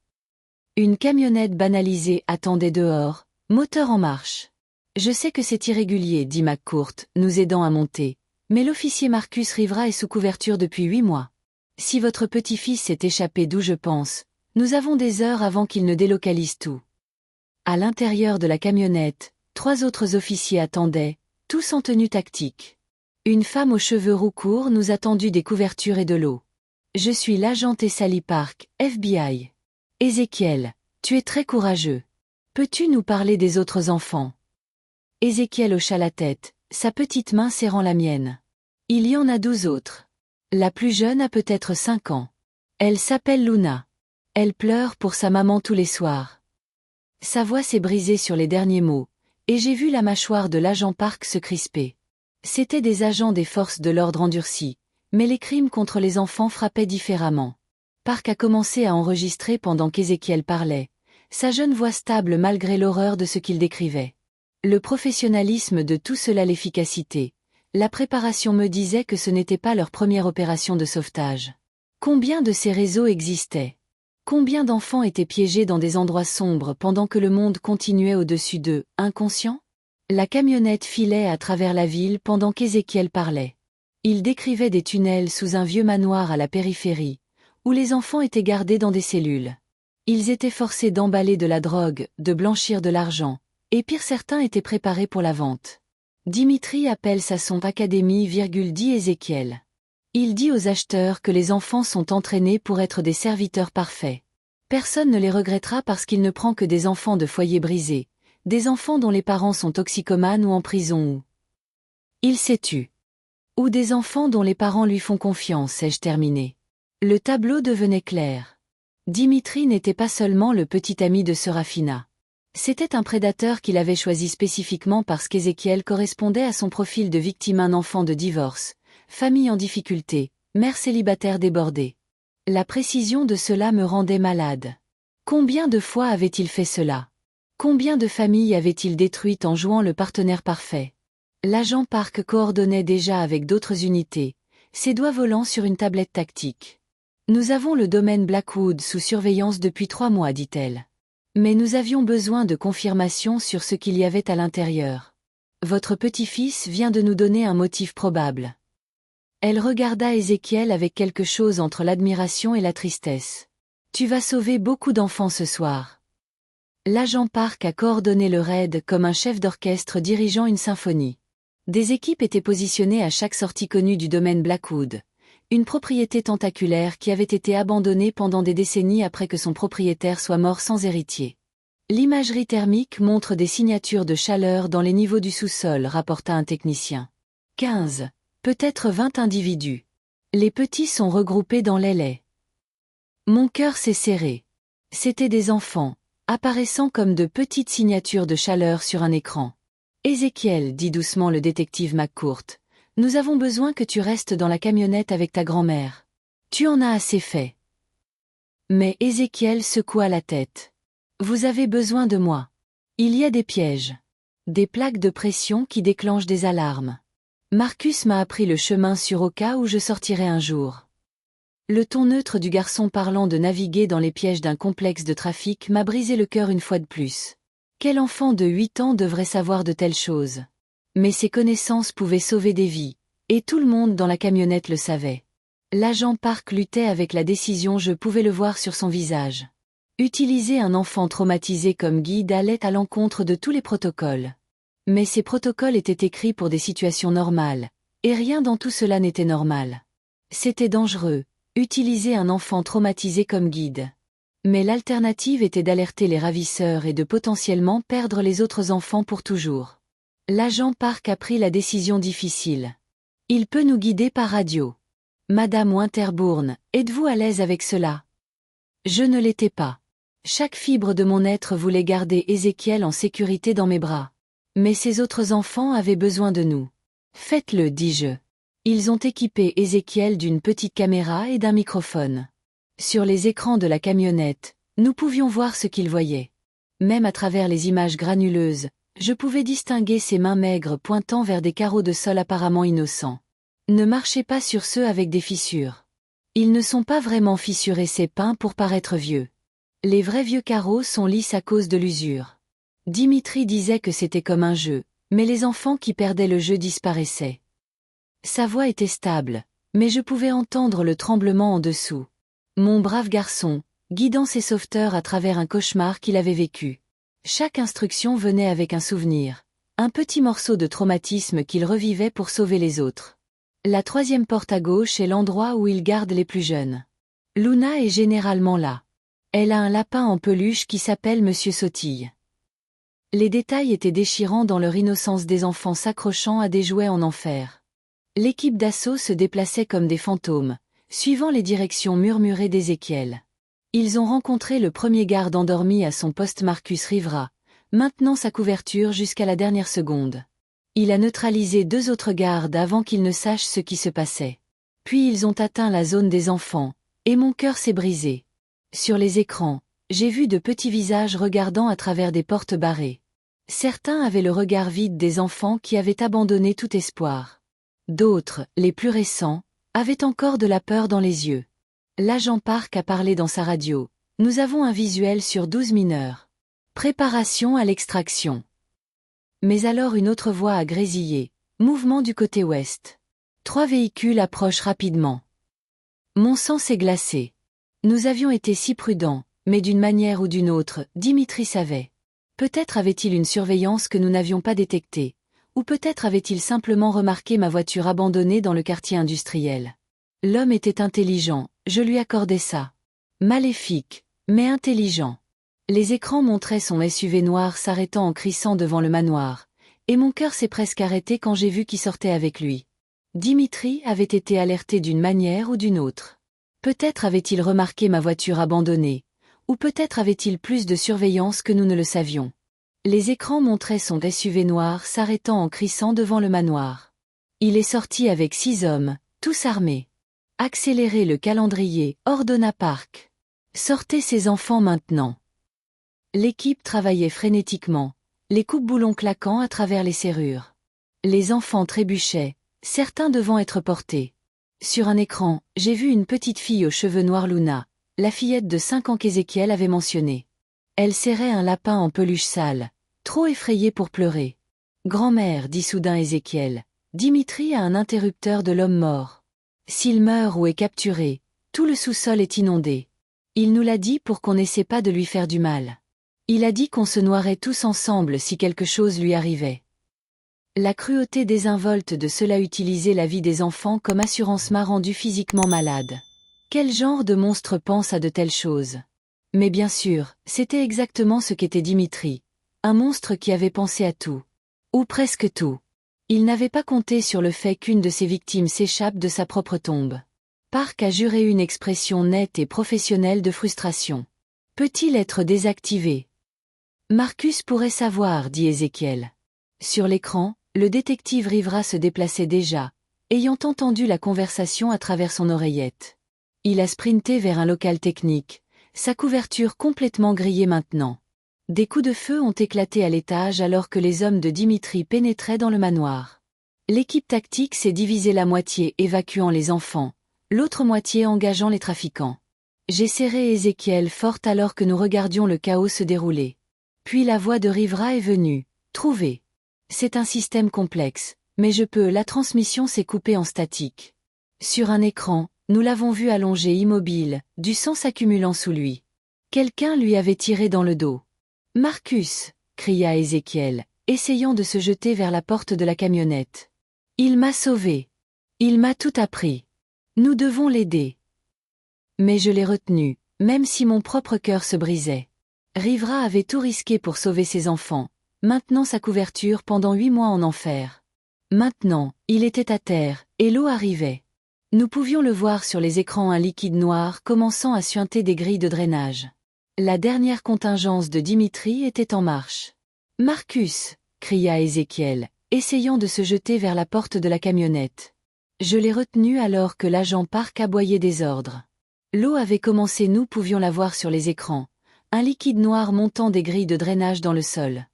Une camionnette banalisée attendait dehors, moteur en marche. Je sais que c'est irrégulier, dit McCourt, nous aidant à monter, mais l'officier Marcus Rivera est sous couverture depuis 8 mois. Si votre petit-fils s'est échappé d'où je pense, nous avons des heures avant qu'il ne délocalise tout. À l'intérieur de la camionnette, 3 autres officiers attendaient, tous en tenue tactique. Une femme aux cheveux roux courts nous a tendu des couvertures et de l'eau. Je suis l'agent Sally Park, FBI. Ézéchiel, tu es très courageux. Peux-tu nous parler des autres enfants? Ézéchiel hocha la tête, sa petite main serrant la mienne. Il y en a 12 autres. La plus jeune a peut-être 5 ans. Elle s'appelle Luna. Elle pleure pour sa maman tous les soirs. Sa voix s'est brisée sur les derniers mots, et j'ai vu la mâchoire de l'agent Park se crisper. C'étaient des agents des forces de l'ordre endurcis, mais les crimes contre les enfants frappaient différemment. Park a commencé à enregistrer pendant qu'Ézéchiel parlait, sa jeune voix stable malgré l'horreur de ce qu'il décrivait. Le professionnalisme de tout cela, l'efficacité. La préparation me disait que ce n'était pas leur première opération de sauvetage. Combien de ces réseaux existaient? Combien d'enfants étaient piégés dans des endroits sombres pendant que le monde continuait au-dessus d'eux, inconscients? La camionnette filait à travers la ville pendant qu'Ézéchiel parlait. Il décrivait des tunnels sous un vieux manoir à la périphérie, où les enfants étaient gardés dans des cellules. Ils étaient forcés d'emballer de la drogue, de blanchir de l'argent, et pire, certains étaient préparés pour la vente. Dimitri appelle ça son académie, dit Ézéchiel. Il dit aux acheteurs que les enfants sont entraînés pour être des serviteurs parfaits. Personne ne les regrettera parce qu'il ne prend que des enfants de foyers brisés, des enfants dont les parents sont toxicomanes ou en prison ou... Il s'est tu. Ou des enfants dont les parents lui font confiance, ai-je terminé. Le tableau devenait clair. Dimitri n'était pas seulement le petit ami de Serafina. C'était un prédateur qu'il avait choisi spécifiquement parce qu'Ézéchiel correspondait à son profil de victime, un enfant de divorce, famille en difficulté, mère célibataire débordée. La précision de cela me rendait malade. Combien de fois avait-il fait cela? Combien de familles avait-il détruites en jouant le partenaire parfait? L'agent Park coordonnait déjà avec d'autres unités, ses doigts volant sur une tablette tactique. Nous avons le domaine Blackwood sous surveillance depuis 3 mois, dit-elle. Mais nous avions besoin de confirmation sur ce qu'il y avait à l'intérieur. Votre petit-fils vient de nous donner un motif probable. Elle regarda Ézéchiel avec quelque chose entre l'admiration et la tristesse. Tu vas sauver beaucoup d'enfants ce soir. L'agent Park a coordonné le raid comme un chef d'orchestre dirigeant une symphonie. Des équipes étaient positionnées à chaque sortie connue du domaine Blackwood, une propriété tentaculaire qui avait été abandonnée pendant des décennies après que son propriétaire soit mort sans héritier. L'imagerie thermique montre des signatures de chaleur dans les niveaux du sous-sol, rapporta un technicien. 15, peut-être 20 individus. Les petits sont regroupés dans l'ailée. Mon cœur s'est serré. C'étaient des enfants, apparaissant comme de petites signatures de chaleur sur un écran. Ézéchiel, dit doucement le détective McCourt, nous avons besoin que tu restes dans la camionnette avec ta grand-mère. Tu en as assez fait. Mais Ézéchiel secoua la tête. Vous avez besoin de moi. Il y a des pièges. Des plaques de pression qui déclenchent des alarmes. Marcus m'a appris le chemin au cas où je sortirai un jour. Le ton neutre du garçon parlant de naviguer dans les pièges d'un complexe de trafic m'a brisé le cœur une fois de plus. Quel enfant de 8 ans devrait savoir de telles choses? Mais ces connaissances pouvaient sauver des vies, et tout le monde dans la camionnette le savait. L'agent Park luttait avec la décision, je pouvais le voir sur son visage. Utiliser un enfant traumatisé comme guide allait à l'encontre de tous les protocoles. Mais ces protocoles étaient écrits pour des situations normales, et rien dans tout cela n'était normal. C'était dangereux, utiliser un enfant traumatisé comme guide. Mais l'alternative était d'alerter les ravisseurs et de potentiellement perdre les autres enfants pour toujours. L'agent Park a pris la décision difficile. Il peut nous guider par radio. Madame Winterbourne, êtes-vous à l'aise avec cela? Je ne l'étais pas. Chaque fibre de mon être voulait garder Ézéchiel en sécurité dans mes bras. Mais ces autres enfants avaient besoin de nous. Faites-le, dis-je. Ils ont équipé Ézéchiel d'une petite caméra et d'un microphone. Sur les écrans de la camionnette, nous pouvions voir ce qu'il voyait. Même à travers les images granuleuses, je pouvais distinguer ses mains maigres pointant vers des carreaux de sol apparemment innocents. Ne marchez pas sur ceux avec des fissures. Ils ne sont pas vraiment fissurés, ces peints pour paraître vieux. Les vrais vieux carreaux sont lisses à cause de l'usure. Dimitri disait que c'était comme un jeu, mais les enfants qui perdaient le jeu disparaissaient. Sa voix était stable, mais je pouvais entendre le tremblement en dessous. Mon brave garçon, guidant ses sauveteurs à travers un cauchemar qu'il avait vécu. Chaque instruction venait avec un souvenir, un petit morceau de traumatisme qu'il revivait pour sauver les autres. La troisième porte à gauche est l'endroit où il garde les plus jeunes. Luna est généralement là. Elle a un lapin en peluche qui s'appelle Monsieur Sautille. Les détails étaient déchirants dans leur innocence, des enfants s'accrochant à des jouets en enfer. L'équipe d'assaut se déplaçait comme des fantômes, suivant les directions murmurées d'Ézéchiel. Ils ont rencontré le premier garde endormi à son poste. Marcus Rivera, maintenant sa couverture jusqu'à la dernière seconde. Il a neutralisé 2 autres gardes avant qu'ils ne sachent ce qui se passait. Puis ils ont atteint la zone des enfants, et mon cœur s'est brisé. Sur les écrans, j'ai vu de petits visages regardant à travers des portes barrées. Certains avaient le regard vide des enfants qui avaient abandonné tout espoir. D'autres, les plus récents, avaient encore de la peur dans les yeux. L'agent Park a parlé dans sa radio. Nous avons un visuel sur 12 mineurs. Préparation à l'extraction. Mais alors une autre voix a grésillé. Mouvement du côté ouest. 3 véhicules approchent rapidement. Mon sang s'est glacé. Nous avions été si prudents, mais d'une manière ou d'une autre, Dimitri savait. Peut-être avait-il une surveillance que nous n'avions pas détectée, ou peut-être avait-il simplement remarqué ma voiture abandonnée dans le quartier industriel. L'homme était intelligent, je lui accordais ça. Maléfique, mais intelligent. Les écrans montraient son SUV noir s'arrêtant en crissant devant le manoir, et mon cœur s'est presque arrêté quand j'ai vu qui sortait avec lui. Dimitri avait été alerté d'une manière ou d'une autre. Peut-être avait-il remarqué ma voiture abandonnée, ou peut-être avait-il plus de surveillance que nous ne le savions. Les écrans montraient son SUV noir s'arrêtant en crissant devant le manoir. Il est sorti avec 6 hommes, tous armés. Accélérez le calendrier, ordonna Park. Sortez ces enfants maintenant. L'équipe travaillait frénétiquement, les coupe-boulons claquant à travers les serrures. Les enfants trébuchaient, certains devant être portés. Sur un écran, j'ai vu une petite fille aux cheveux noirs, Luna, la fillette de 5 ans qu'Ézéchiel avait mentionnée. Elle serrait un lapin en peluche sale, trop effrayée pour pleurer. Grand-mère, dit soudain Ézéchiel, Dimitri a un interrupteur de l'homme mort. S'il meurt ou est capturé, tout le sous-sol est inondé. Il nous l'a dit pour qu'on n'essaie pas de lui faire du mal. Il a dit qu'on se noierait tous ensemble si quelque chose lui arrivait. La cruauté désinvolte de cela utiliser la vie des enfants comme assurance m'a rendu physiquement malade. Quel genre de monstre pense à de telles choses? Mais bien sûr, c'était exactement ce qu'était Dimitri. Un monstre qui avait pensé à tout. Ou presque tout. Il n'avait pas compté sur le fait qu'une de ses victimes s'échappe de sa propre tombe. Park a juré une expression nette et professionnelle de frustration. Peut-il être désactivé? Marcus pourrait savoir, dit Ézéchiel. Sur l'écran, le détective Rivera se déplaçait déjà, ayant entendu la conversation à travers son oreillette. Il a sprinté vers un local technique, sa couverture complètement grillée maintenant. Des coups de feu ont éclaté à l'étage alors que les hommes de Dimitri pénétraient dans le manoir. L'équipe tactique s'est divisée la moitié évacuant les enfants, l'autre moitié engageant les trafiquants. J'ai serré Ézéchiel fort alors que nous regardions le chaos se dérouler. Puis la voix de Rivera est venue. Trouver. C'est un système complexe, mais la transmission s'est coupée en statique. Sur un écran, nous l'avons vu allongé immobile, du sang s'accumulant sous lui. Quelqu'un lui avait tiré dans le dos. Marcus, cria Ézéchiel, essayant de se jeter vers la porte de la camionnette. Il m'a sauvé. Il m'a tout appris. Nous devons l'aider. Mais je l'ai retenu, même si mon propre cœur se brisait. Rivera avait tout risqué pour sauver ses enfants. Maintenant sa couverture pendant 8 mois en enfer. Maintenant, il était à terre, et l'eau arrivait. Nous pouvions le voir sur les écrans un liquide noir commençant à suinter des grilles de drainage. La dernière contingence de Dimitri était en marche. Marcus, cria Ézéchiel, essayant de se jeter vers la porte de la camionnette. Je l'ai retenu alors que l'agent Park aboyait des ordres. L'eau avait commencé, nous pouvions la voir sur les écrans. Un liquide noir montant des grilles de drainage dans le sol.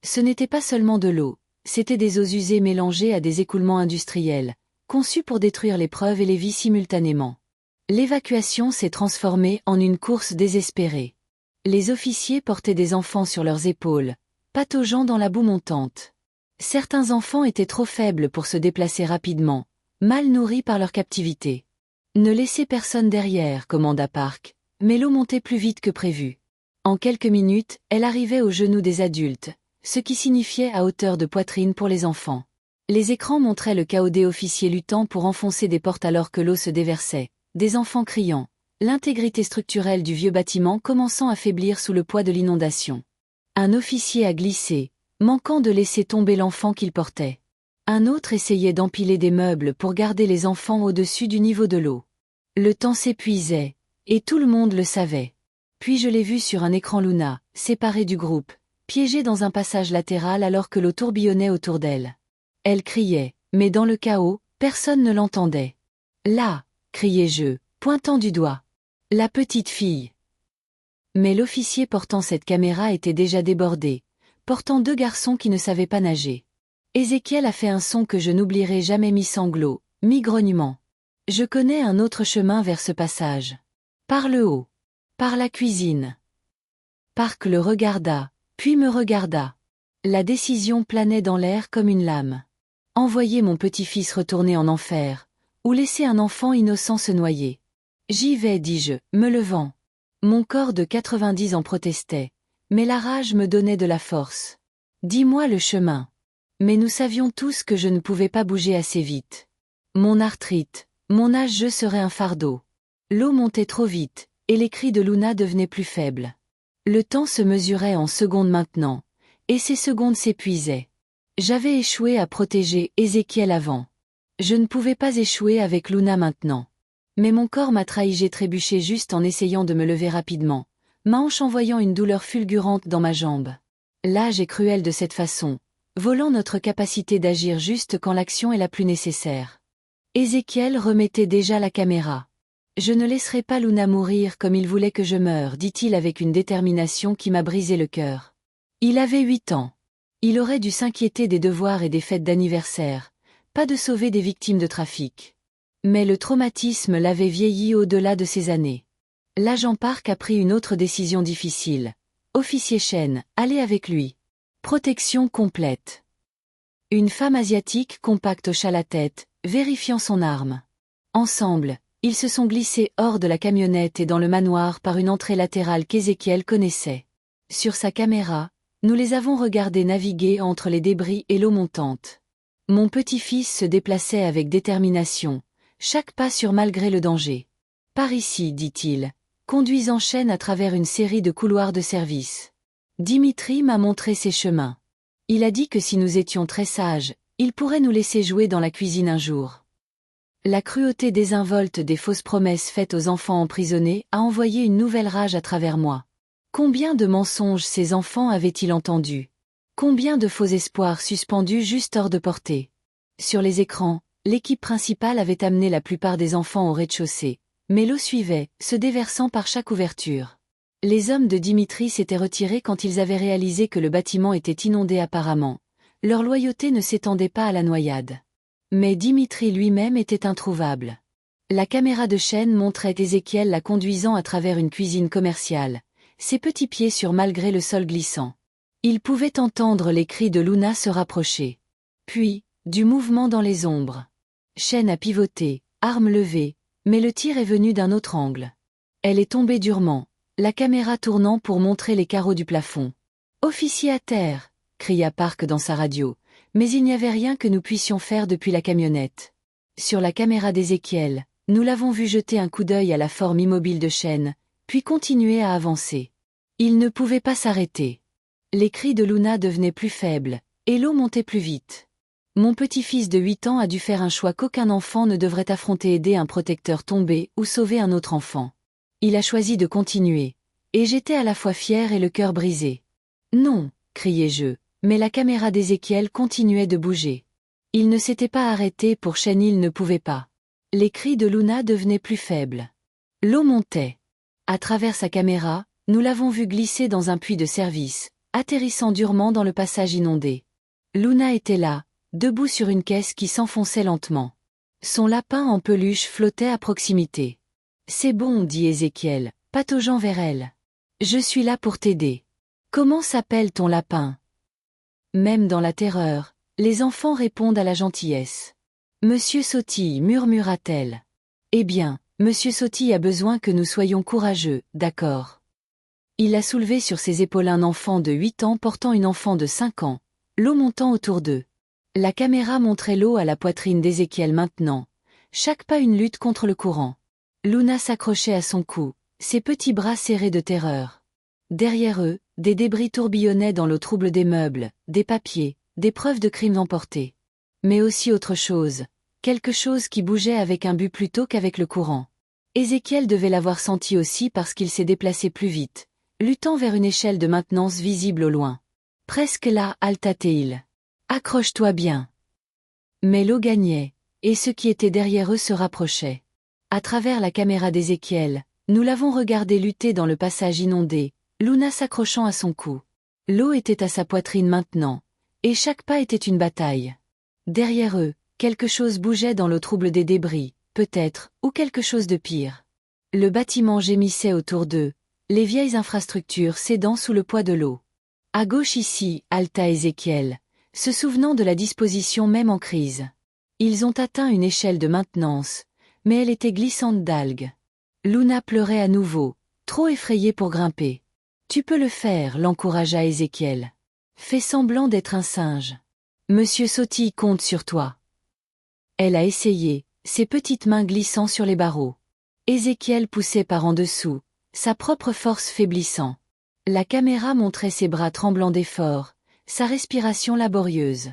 Ce n'était pas seulement de l'eau, c'était des eaux usées mélangées à des écoulements industriels, conçus pour détruire les preuves et les vies simultanément. L'évacuation s'est transformée en une course désespérée. Les officiers portaient des enfants sur leurs épaules, pataugeant dans la boue montante. Certains enfants étaient trop faibles pour se déplacer rapidement, mal nourris par leur captivité. Ne laissez personne derrière, commanda Park, mais l'eau montait plus vite que prévu. En quelques minutes, elle arrivait aux genoux des adultes, ce qui signifiait à hauteur de poitrine pour les enfants. Les écrans montraient le chaos des officiers luttant pour enfoncer des portes alors que l'eau se déversait, des enfants criant, l'intégrité structurelle du vieux bâtiment commençant à faiblir sous le poids de l'inondation. Un officier a glissé, manquant de laisser tomber l'enfant qu'il portait. Un autre essayait d'empiler des meubles pour garder les enfants au-dessus du niveau de l'eau. Le temps s'épuisait, et tout le monde le savait. Puis je l'ai vue sur un écran Luna, séparée du groupe, piégée dans un passage latéral alors que l'eau tourbillonnait autour d'elle. Elle criait, mais dans le chaos, personne ne l'entendait. Là, criai-je, pointant du doigt. La petite fille. Mais l'officier portant cette caméra était déjà débordé, portant 2 garçons qui ne savaient pas nager. Ézéchiel a fait un son que je n'oublierai jamais, mi-sanglot, mi-grognement. Je connais un autre chemin vers ce passage. Par le haut. Par la cuisine. Park le regarda, puis me regarda. La décision planait dans l'air comme une lame. Envoyer mon petit-fils retourner en enfer, ou laisser un enfant innocent se noyer. J'y vais, dis-je, me levant. Mon corps de 90 ans protestait, mais la rage me donnait de la force. Dis-moi le chemin. Mais nous savions tous que je ne pouvais pas bouger assez vite. Mon arthrite, mon âge, je serais un fardeau. L'eau montait trop vite, et les cris de Luna devenaient plus faibles. Le temps se mesurait en secondes maintenant, et ces secondes s'épuisaient. J'avais échoué à protéger Ézéchiel avant. Je ne pouvais pas échouer avec Luna maintenant. Mais mon corps m'a trahi, j'ai trébuché juste en essayant de me lever rapidement, ma hanche envoyant une douleur fulgurante dans ma jambe. L'âge est cruel de cette façon, volant notre capacité d'agir juste quand l'action est la plus nécessaire. Ézéchiel remettait déjà la caméra. Je ne laisserai pas Luna mourir comme il voulait que je meure, dit-il avec une détermination qui m'a brisé le cœur. Il avait 8 ans. Il aurait dû s'inquiéter des devoirs et des fêtes d'anniversaire, pas de sauver des victimes de trafic. Mais le traumatisme l'avait vieilli au-delà de ces années. L'agent Park a pris une autre décision difficile. Officier Chen, allez avec lui. Protection complète. Une femme asiatique compacte hocha la tête, vérifiant son arme. Ensemble, ils se sont glissés hors de la camionnette et dans le manoir par une entrée latérale qu'Ézéchiel connaissait. Sur sa caméra, nous les avons regardés naviguer entre les débris et l'eau montante. Mon petit-fils se déplaçait avec détermination, chaque pas sûr malgré le danger. Par ici, dit-il, conduisant Shane à travers une série de couloirs de service. Dimitri m'a montré ses chemins. Il a dit que si nous étions très sages, il pourrait nous laisser jouer dans la cuisine un jour. La cruauté désinvolte des fausses promesses faites aux enfants emprisonnés a envoyé une nouvelle rage à travers moi. Combien de mensonges ces enfants avaient-ils entendus? Combien de faux espoirs suspendus juste hors de portée? Sur les écrans, l'équipe principale avait amené la plupart des enfants au rez-de-chaussée, mais l'eau suivait, se déversant par chaque ouverture. Les hommes de Dimitri s'étaient retirés quand ils avaient réalisé que le bâtiment était inondé apparemment. Leur loyauté ne s'étendait pas à la noyade. Mais Dimitri lui-même était introuvable. La caméra de Shane montrait Ézéchiel la conduisant à travers une cuisine commerciale, ses petits pieds sûrs malgré le sol glissant. Il pouvait entendre les cris de Luna se rapprocher. Puis, du mouvement dans les ombres. Shane a pivoté, arme levée, mais le tir est venu d'un autre angle. Elle est tombée durement, la caméra tournant pour montrer les carreaux du plafond. « Officier à terre !» cria Park dans sa radio, mais il n'y avait rien que nous puissions faire depuis la camionnette. Sur la caméra d'Ézéchiel, nous l'avons vu jeter un coup d'œil à la forme immobile de Shane, puis continuer à avancer. Il ne pouvait pas s'arrêter. Les cris de Luna devenaient plus faibles, et l'eau montait plus vite. Mon petit-fils de 8 ans a dû faire un choix qu'aucun enfant ne devrait affronter: aider un protecteur tombé ou sauver un autre enfant. Il a choisi de continuer, et j'étais à la fois fier et le cœur brisé. « Non !» criai-je, mais la caméra d'Ézéchiel continuait de bouger. Il ne s'était pas arrêté pour Shane, il ne pouvait pas. Les cris de Luna devenaient plus faibles. L'eau montait. À travers sa caméra, nous l'avons vu glisser dans un puits de service, atterrissant durement dans le passage inondé. Luna était là, debout sur une caisse qui s'enfonçait lentement. Son lapin en peluche flottait à proximité. « C'est bon, dit Ézéchiel, pataugeant vers elle. Je suis là pour t'aider. Comment s'appelle ton lapin? Même dans la terreur, les enfants répondent à la gentillesse. Monsieur Sautille, murmura-t-elle. Eh bien, Monsieur Sautille a besoin que nous soyons courageux, d'accord. Il a soulevé sur ses épaules un enfant de 8 ans portant une enfant de 5 ans, l'eau montant autour d'eux. La caméra montrait l'eau à la poitrine d'Ézéchiel maintenant, chaque pas une lutte contre le courant. Luna s'accrochait à son cou, ses petits bras serrés de terreur. Derrière eux, des débris tourbillonnaient dans l'eau trouble, des meubles, des papiers, des preuves de crimes emportés. Mais aussi autre chose, quelque chose qui bougeait avec un but plutôt qu'avec le courant. Ézéchiel devait l'avoir senti aussi parce qu'il s'est déplacé plus vite, luttant vers une échelle de maintenance visible au loin. Presque là, halta-t-il. Accroche-toi bien. Mais l'eau gagnait, et ceux qui étaient derrière eux se rapprochaient. À travers la caméra d'Ézéchiel, nous l'avons regardé lutter dans le passage inondé, Luna s'accrochant à son cou. L'eau était à sa poitrine maintenant, et chaque pas était une bataille. Derrière eux, quelque chose bougeait dans l'eau trouble, des débris, peut-être, ou quelque chose de pire. Le bâtiment gémissait autour d'eux, les vieilles infrastructures cédant sous le poids de l'eau. À gauche ici, halta Ézéchiel, se souvenant de la disposition même en crise. Ils ont atteint une échelle de maintenance, mais elle était glissante d'algues. Luna pleurait à nouveau, trop effrayée pour grimper. « Tu peux le faire », l'encouragea Ézéchiel. « Fais semblant d'être un singe. Monsieur Sautille compte sur toi. » Elle a essayé, ses petites mains glissant sur les barreaux. Ézéchiel poussait par en dessous, sa propre force faiblissant. La caméra montrait ses bras tremblants d'effort, sa respiration laborieuse.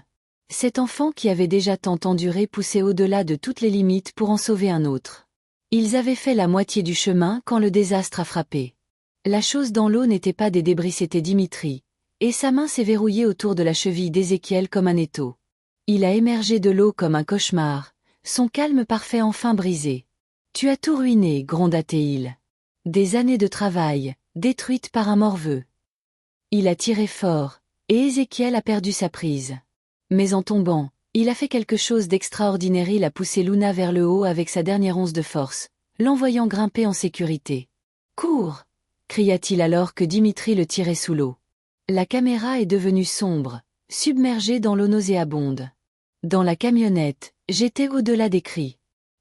Cet enfant qui avait déjà tant enduré poussait au-delà de toutes les limites pour en sauver un autre. Ils avaient fait la moitié du chemin quand le désastre a frappé. La chose dans l'eau n'était pas des débris, c'était Dimitri, et sa main s'est verrouillée autour de la cheville d'Ézéchiel comme un étau. Il a émergé de l'eau comme un cauchemar, son calme parfait enfin brisé. « Tu as tout ruiné », gronda-t-il. Des années de travail, détruites par un morveux. Il a tiré fort, et Ézéchiel a perdu sa prise. Mais en tombant, il a fait quelque chose d'extraordinaire, il a poussé Luna vers le haut avec sa dernière once de force, l'envoyant grimper en sécurité. « Cours !» cria-t-il alors que Dimitri le tirait sous l'eau. La caméra est devenue sombre, submergée dans l'eau nauséabonde. Dans la camionnette, j'étais au-delà des cris.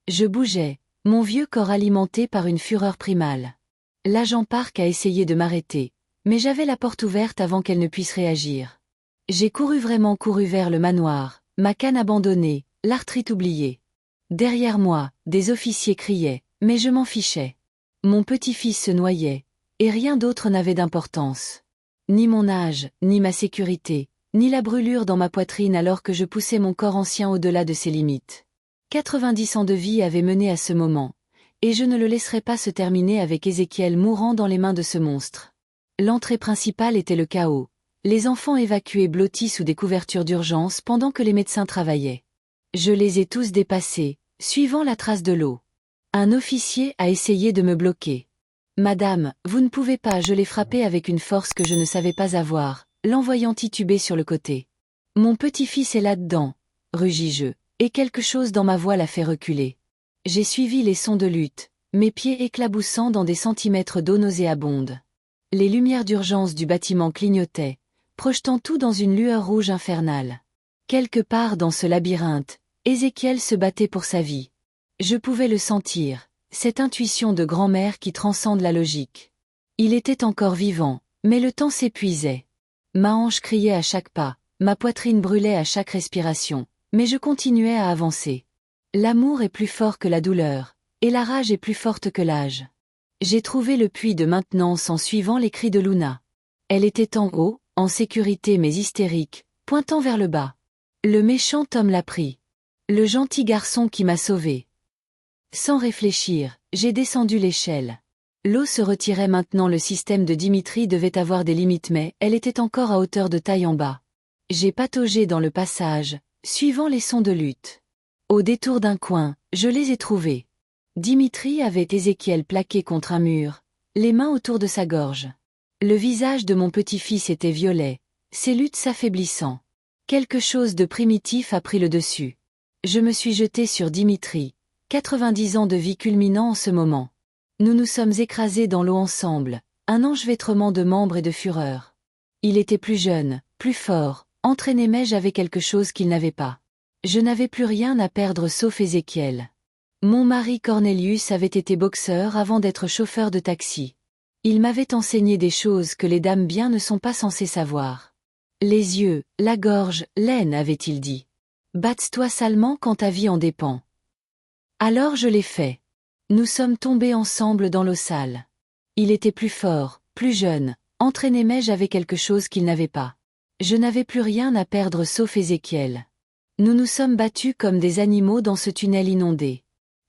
Je bougeais, mon vieux corps alimenté par une fureur primale. L'agent Park a essayé de m'arrêter, mais j'avais la porte ouverte avant qu'elle ne puisse réagir. J'ai vraiment couru vers le manoir, ma canne abandonnée, l'arthrite oubliée. Derrière moi, des officiers criaient, mais je m'en fichais. Mon petit-fils se noyait, et rien d'autre n'avait d'importance. Ni mon âge, ni ma sécurité, ni la brûlure dans ma poitrine alors que je poussais mon corps ancien au-delà de ses limites. 90 ans de vie avaient mené à ce moment, et je ne le laisserai pas se terminer avec Ézéchiel mourant dans les mains de ce monstre. L'entrée principale était le chaos, les enfants évacués blottis sous des couvertures d'urgence pendant que les médecins travaillaient. Je les ai tous dépassés, suivant la trace de l'eau. Un officier a essayé de me bloquer. « Madame, vous ne pouvez pas », je l'ai frappé avec une force que je ne savais pas avoir, l'envoyant tituber sur le côté. « Mon petit-fils est là-dedans », rugis-je, et quelque chose dans ma voix l'a fait reculer. J'ai suivi les sons de lutte, mes pieds éclaboussant dans des centimètres d'eau nauséabonde. Les lumières d'urgence du bâtiment clignotaient, projetant tout dans une lueur rouge infernale. Quelque part dans ce labyrinthe, Ézéchiel se battait pour sa vie. Je pouvais le sentir, cette intuition de grand-mère qui transcende la logique. Il était encore vivant, mais le temps s'épuisait. Ma hanche criait à chaque pas, ma poitrine brûlait à chaque respiration, mais je continuais à avancer. L'amour est plus fort que la douleur, et la rage est plus forte que l'âge. J'ai trouvé le puits de maintenance en suivant les cris de Luna. Elle était en haut, en sécurité mais hystérique, pointant vers le bas. Le méchant homme l'a pris. Le gentil garçon qui m'a sauvé. Sans réfléchir, j'ai descendu l'échelle. L'eau se retirait maintenant, le système de Dimitri devait avoir des limites mais elle était encore à hauteur de taille en bas. J'ai pataugé dans le passage, suivant les sons de lutte. Au détour d'un coin, je les ai trouvés. Dimitri avait Ézéchiel plaqué contre un mur, les mains autour de sa gorge. Le visage de mon petit-fils était violet, ses luttes s'affaiblissant. Quelque chose de primitif a pris le dessus. Je me suis jeté sur Dimitri, 90 ans de vie culminant en ce moment. Nous nous sommes écrasés dans l'eau ensemble, un enchevêtrement de membres et de fureur. Il était plus jeune, plus fort, entraîné mais j'avais quelque chose qu'il n'avait pas. Je n'avais plus rien à perdre sauf Ézéchiel. Mon mari Cornelius avait été boxeur avant d'être chauffeur de taxi. Il m'avait enseigné des choses que les dames bien ne sont pas censées savoir. Les yeux, la gorge, l'aine, avait-il dit. Batte-toi salement quand ta vie en dépend. Alors je l'ai fait. Nous sommes tombés ensemble dans l'eau sale. Il était plus fort, plus jeune, entraîné mais j'avais quelque chose qu'il n'avait pas. Je n'avais plus rien à perdre sauf Ézéchiel. Nous nous sommes battus comme des animaux dans ce tunnel inondé.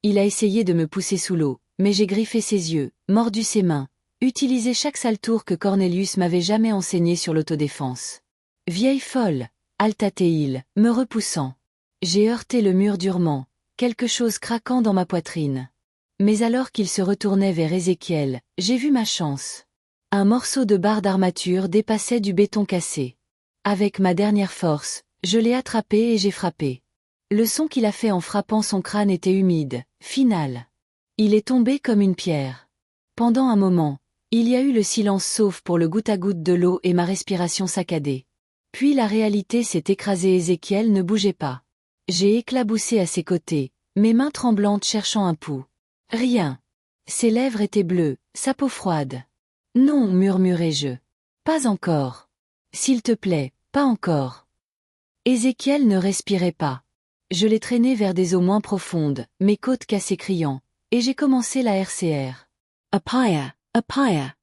Il a essayé de me pousser sous l'eau, mais j'ai griffé ses yeux, mordu ses mains, utilisé chaque sale tour que Cornelius m'avait jamais enseigné sur l'autodéfense. Vieille folle, halta-t-il, me repoussant. J'ai heurté le mur durement, quelque chose craquant dans ma poitrine. Mais alors qu'il se retournait vers Ézéchiel, j'ai vu ma chance. Un morceau de barre d'armature dépassait du béton cassé. Avec ma dernière force, je l'ai attrapé et j'ai frappé. Le son qu'il a fait en frappant son crâne était humide, final. Il est tombé comme une pierre. Pendant un moment, il y a eu le silence sauf pour le goutte à goutte de l'eau et ma respiration saccadée. Puis la réalité s'est écrasée. Ézéchiel ne bougeait pas. J'ai éclaboussé à ses côtés, mes mains tremblantes cherchant un pouls. Rien. Ses lèvres étaient bleues, sa peau froide. Non, murmurai-je. Pas encore. S'il te plaît, pas encore. Ézéchiel ne respirait pas. Je l'ai traîné vers des eaux moins profondes, mes côtes cassées criant, et j'ai commencé la RCR. Apaya,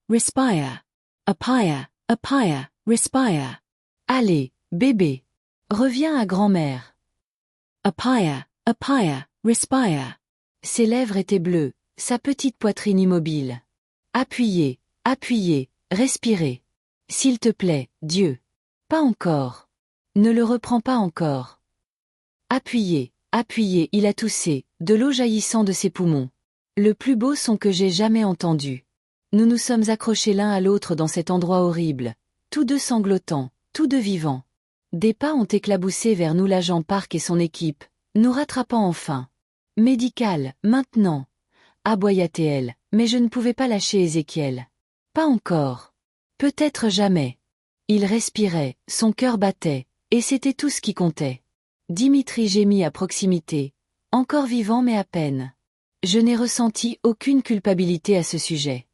respire. Apaya, respire. Allez, bébé. Reviens à grand-mère. Apaya, respire. Ses lèvres étaient bleues, sa petite poitrine immobile. Appuyez, respirez. S'il te plaît, Dieu. Pas encore. Ne le reprends pas encore. Appuyez, il a toussé, de l'eau jaillissant de ses poumons. Le plus beau son que j'ai jamais entendu. Nous nous sommes accrochés l'un à l'autre dans cet endroit horrible, tous deux sanglotants, tous deux vivants. Des pas ont éclaboussé vers nous l'agent Park et son équipe, nous rattrapant enfin. Médical, maintenant. Aboya-t-elle, mais je ne pouvais pas lâcher Ézéchiel. Pas encore. Peut-être jamais. Il respirait, son cœur battait, et c'était tout ce qui comptait. Dimitri gémit à proximité, encore vivant mais à peine. Je n'ai ressenti aucune culpabilité à ce sujet.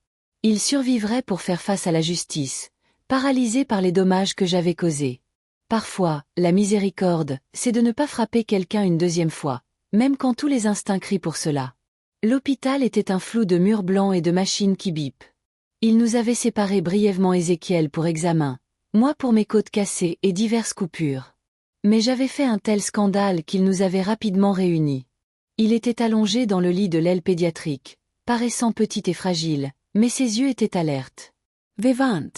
Il survivrait pour faire face à la justice, paralysée par les dommages que j'avais causés. Parfois, la miséricorde, c'est de ne pas frapper quelqu'un une deuxième fois, même quand tous les instincts crient pour cela. L'hôpital était un flou de murs blancs et de machines qui bipent. Il nous avait séparés brièvement Ézéchiel pour examen, moi pour mes côtes cassées et diverses coupures. Mais j'avais fait un tel scandale qu'il nous avait rapidement réunis. Il était allongé dans le lit de l'aile pédiatrique, paraissant petit et fragile, mais ses yeux étaient alertes. Vivant.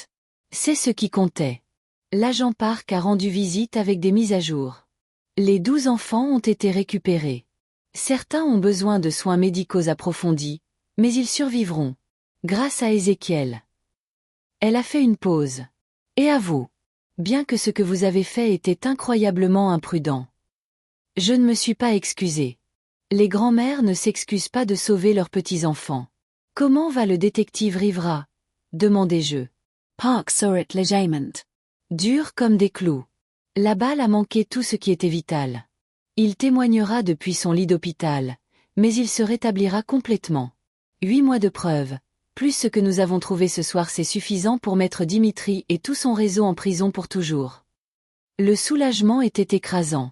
C'est ce qui comptait. L'agent Park a rendu visite avec des mises à jour. Les 12 enfants ont été récupérés. Certains ont besoin de soins médicaux approfondis, mais ils survivront. Grâce à Ézéchiel. Elle a fait une pause. Et à vous. Bien que ce que vous avez fait était incroyablement imprudent. Je ne me suis pas excusée. Les grands-mères ne s'excusent pas de sauver leurs petits-enfants. Comment va le détective Rivera? Demandai-je. Park saw it légèrement. Dur comme des clous. La balle a manqué tout ce qui était vital. Il témoignera depuis son lit d'hôpital, mais il se rétablira complètement. 8 mois de preuve, plus ce que nous avons trouvé ce soir, c'est suffisant pour mettre Dimitri et tout son réseau en prison pour toujours. Le soulagement était écrasant.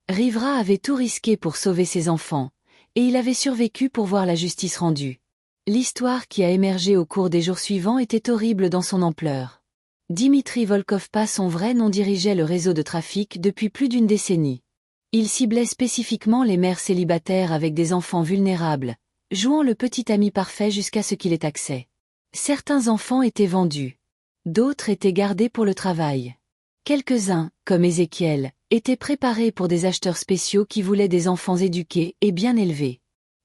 Rivera avait tout risqué pour sauver ses enfants, et il avait survécu pour voir la justice rendue. L'histoire qui a émergé au cours des jours suivants était horrible dans son ampleur. Dimitri Volkov, pas son vrai nom, dirigeait le réseau de trafic depuis plus d'une décennie. Il ciblait spécifiquement les mères célibataires avec des enfants vulnérables, jouant le petit ami parfait jusqu'à ce qu'il ait accès. Certains enfants étaient vendus. D'autres étaient gardés pour le travail. Quelques-uns, comme Ézéchiel, étaient préparés pour des acheteurs spéciaux qui voulaient des enfants éduqués et bien élevés.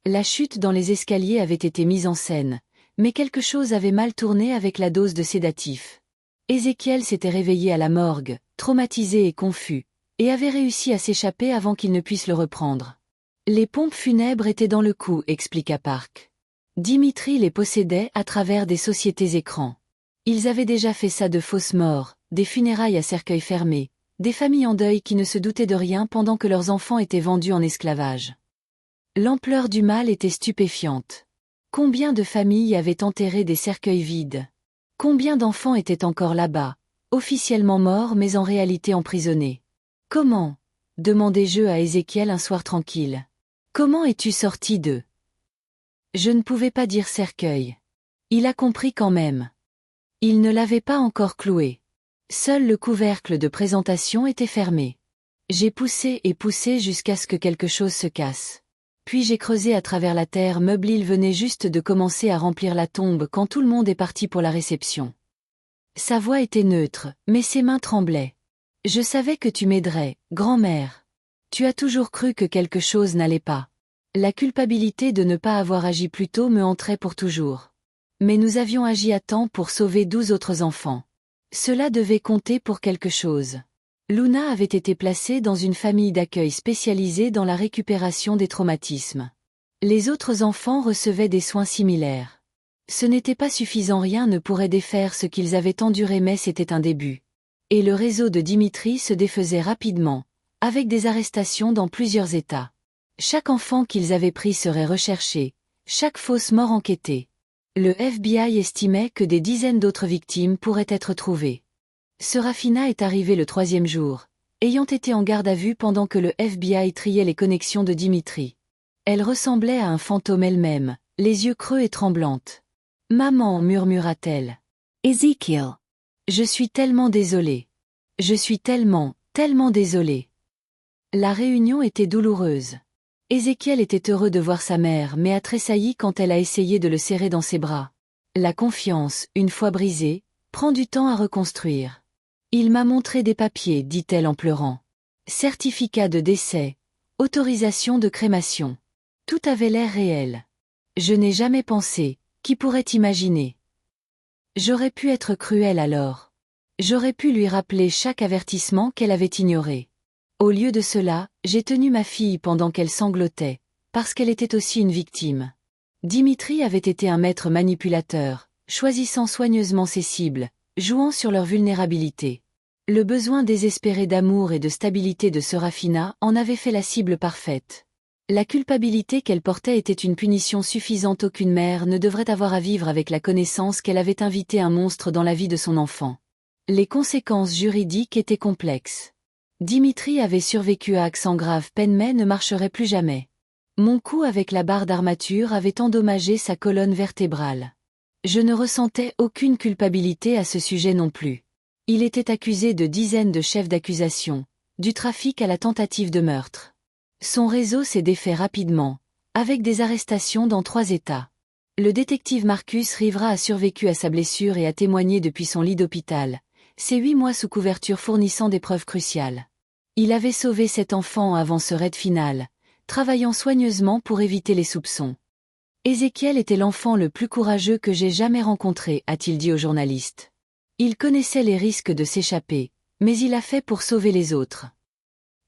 La chute dans les escaliers avait été mise en scène, mais quelque chose avait mal tourné avec la dose de sédatifs. Ézéchiel s'était réveillé à la morgue, traumatisé et confus, et avait réussi à s'échapper avant qu'il ne puisse le reprendre. Les pompes funèbres étaient dans le coup, expliqua Park. Dimitri les possédait à travers des sociétés écrans. Ils avaient déjà fait ça, de fausses morts, des funérailles à cercueil fermé, des familles en deuil qui ne se doutaient de rien pendant que leurs enfants étaient vendus en esclavage. L'ampleur du mal était stupéfiante. Combien de familles avaient enterré des cercueils vides? Combien d'enfants étaient encore là-bas, officiellement morts mais en réalité emprisonnés? Comment? Demandai-je à Ézéchiel un soir tranquille. Comment es-tu sorti d'eux? Je ne pouvais pas dire cercueil. Il a compris quand même. Il ne l'avait pas encore cloué. Seul le couvercle de présentation était fermé. J'ai poussé et poussé jusqu'à ce que quelque chose se casse. Puis j'ai creusé à travers la terre meuble. Il venait juste de commencer à remplir la tombe quand tout le monde est parti pour la réception. Sa voix était neutre, mais ses mains tremblaient. Je savais que tu m'aiderais, grand-mère. Tu as toujours cru que quelque chose n'allait pas. La culpabilité de ne pas avoir agi plus tôt me hanterait pour toujours. Mais nous avions agi à temps pour sauver 12 autres enfants. Cela devait compter pour quelque chose. Luna avait été placée dans une famille d'accueil spécialisée dans la récupération des traumatismes. Les autres enfants recevaient des soins similaires. Ce n'était pas suffisant, rien ne pourrait défaire ce qu'ils avaient enduré, mais c'était un début. Et le réseau de Dimitri se défaisait rapidement, avec des arrestations dans plusieurs États. Chaque enfant qu'ils avaient pris serait recherché, chaque fausse mort enquêtée. Le FBI estimait que des dizaines d'autres victimes pourraient être trouvées. Serafina est arrivée le 3e jour, ayant été en garde à vue pendant que le FBI triait les connexions de Dimitri. Elle ressemblait à un fantôme elle-même, les yeux creux et tremblantes. « Maman » murmura-t-elle. « Ezekiel. Je suis tellement désolée. Je suis tellement désolée. » La réunion était douloureuse. Ézéchiel était heureux de voir sa mère, mais a tressailli quand elle a essayé de le serrer dans ses bras. La confiance, une fois brisée, prend du temps à reconstruire. Il m'a montré des papiers, dit-elle en pleurant. Certificat de décès, autorisation de crémation. Tout avait l'air réel. Je n'ai jamais pensé, qui pourrait imaginer? J'aurais pu être cruelle alors. J'aurais pu lui rappeler chaque avertissement qu'elle avait ignoré. Au lieu de cela, j'ai tenu ma fille pendant qu'elle sanglotait, parce qu'elle était aussi une victime. Dimitri avait été un maître manipulateur, choisissant soigneusement ses cibles, jouant sur leur vulnérabilité. Le besoin désespéré d'amour et de stabilité de Serafina en avait fait la cible parfaite. La culpabilité qu'elle portait était une punition suffisante. Aucune mère ne devrait avoir à vivre avec la connaissance qu'elle avait invité un monstre dans la vie de son enfant. Les conséquences juridiques étaient complexes. Dimitri avait survécu à accent grave peine mais ne marcherait plus jamais. Mon coup avec la barre d'armature avait endommagé sa colonne vertébrale. Je ne ressentais aucune culpabilité à ce sujet non plus. Il était accusé de dizaines de chefs d'accusation, du trafic à la tentative de meurtre. Son réseau s'est défait rapidement, avec des arrestations dans 3 États. Le détective Marcus Rivera a survécu à sa blessure et a témoigné depuis son lit d'hôpital, ses 8 mois sous couverture fournissant des preuves cruciales. Il avait sauvé cet enfant avant ce raid final, travaillant soigneusement pour éviter les soupçons. Ézéchiel était l'enfant le plus courageux que j'ai jamais rencontré, a-t-il dit au journaliste. Il connaissait les risques de s'échapper, mais il a fait pour sauver les autres.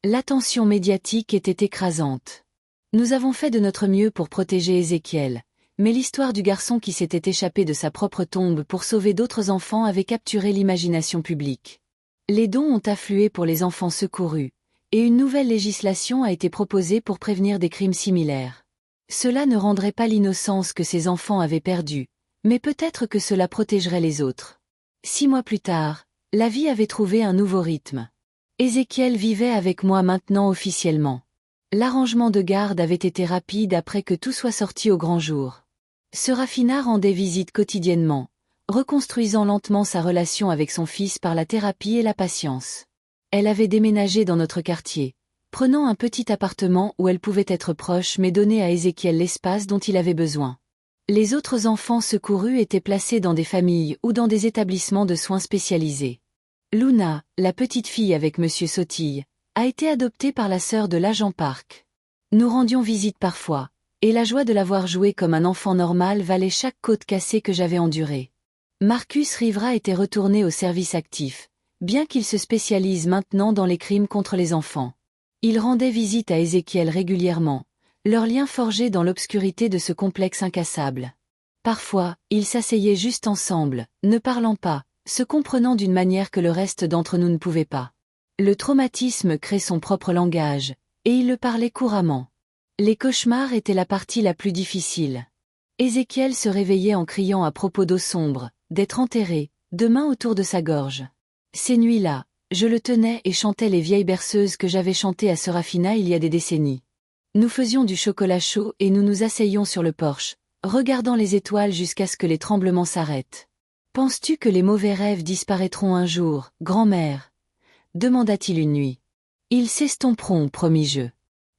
L'attention médiatique était écrasante. Nous avons fait de notre mieux pour protéger Ézéchiel, mais l'histoire du garçon qui s'était échappé de sa propre tombe pour sauver d'autres enfants avait capturé l'imagination publique. Les dons ont afflué pour les enfants secourus, et une nouvelle législation a été proposée pour prévenir des crimes similaires. Cela ne rendrait pas l'innocence que ces enfants avaient perdue, mais peut-être que cela protégerait les autres. 6 mois plus tard, la vie avait trouvé un nouveau rythme. Ézéchiel vivait avec moi maintenant officiellement. L'arrangement de garde avait été rapide après que tout soit sorti au grand jour. Serafina rendait visite quotidiennement, reconstruisant lentement sa relation avec son fils par la thérapie et la patience. Elle avait déménagé dans notre quartier, prenant un petit appartement où elle pouvait être proche mais donner à Ézéchiel l'espace dont il avait besoin. Les autres enfants secourus étaient placés dans des familles ou dans des établissements de soins spécialisés. Luna, la petite fille avec Monsieur Sautille, a été adoptée par la sœur de l'agent Park. Nous rendions visite parfois, et la joie de la voir jouer comme un enfant normal valait chaque côte cassée que j'avais endurée. Marcus Rivera était retourné au service actif, bien qu'il se spécialise maintenant dans les crimes contre les enfants. Il rendait visite à Ézéchiel régulièrement, leur lien forgé dans l'obscurité de ce complexe incassable. Parfois, ils s'asseyaient juste ensemble, ne parlant pas, se comprenant d'une manière que le reste d'entre nous ne pouvait pas. Le traumatisme crée son propre langage, et il le parlait couramment. Les cauchemars étaient la partie la plus difficile. Ézéchiel se réveillait en criant à propos d'eau sombre, d'être enterré, de mains autour de sa gorge. Ces nuits-là, je le tenais et chantais les vieilles berceuses que j'avais chantées à Serafina il y a des décennies. Nous faisions du chocolat chaud et nous nous asseyions sur le porche, regardant les étoiles jusqu'à ce que les tremblements s'arrêtent. « Penses-tu que les mauvais rêves disparaîtront un jour, grand-mère » demanda-t-il une nuit. « Ils s'estomperont, promis-je.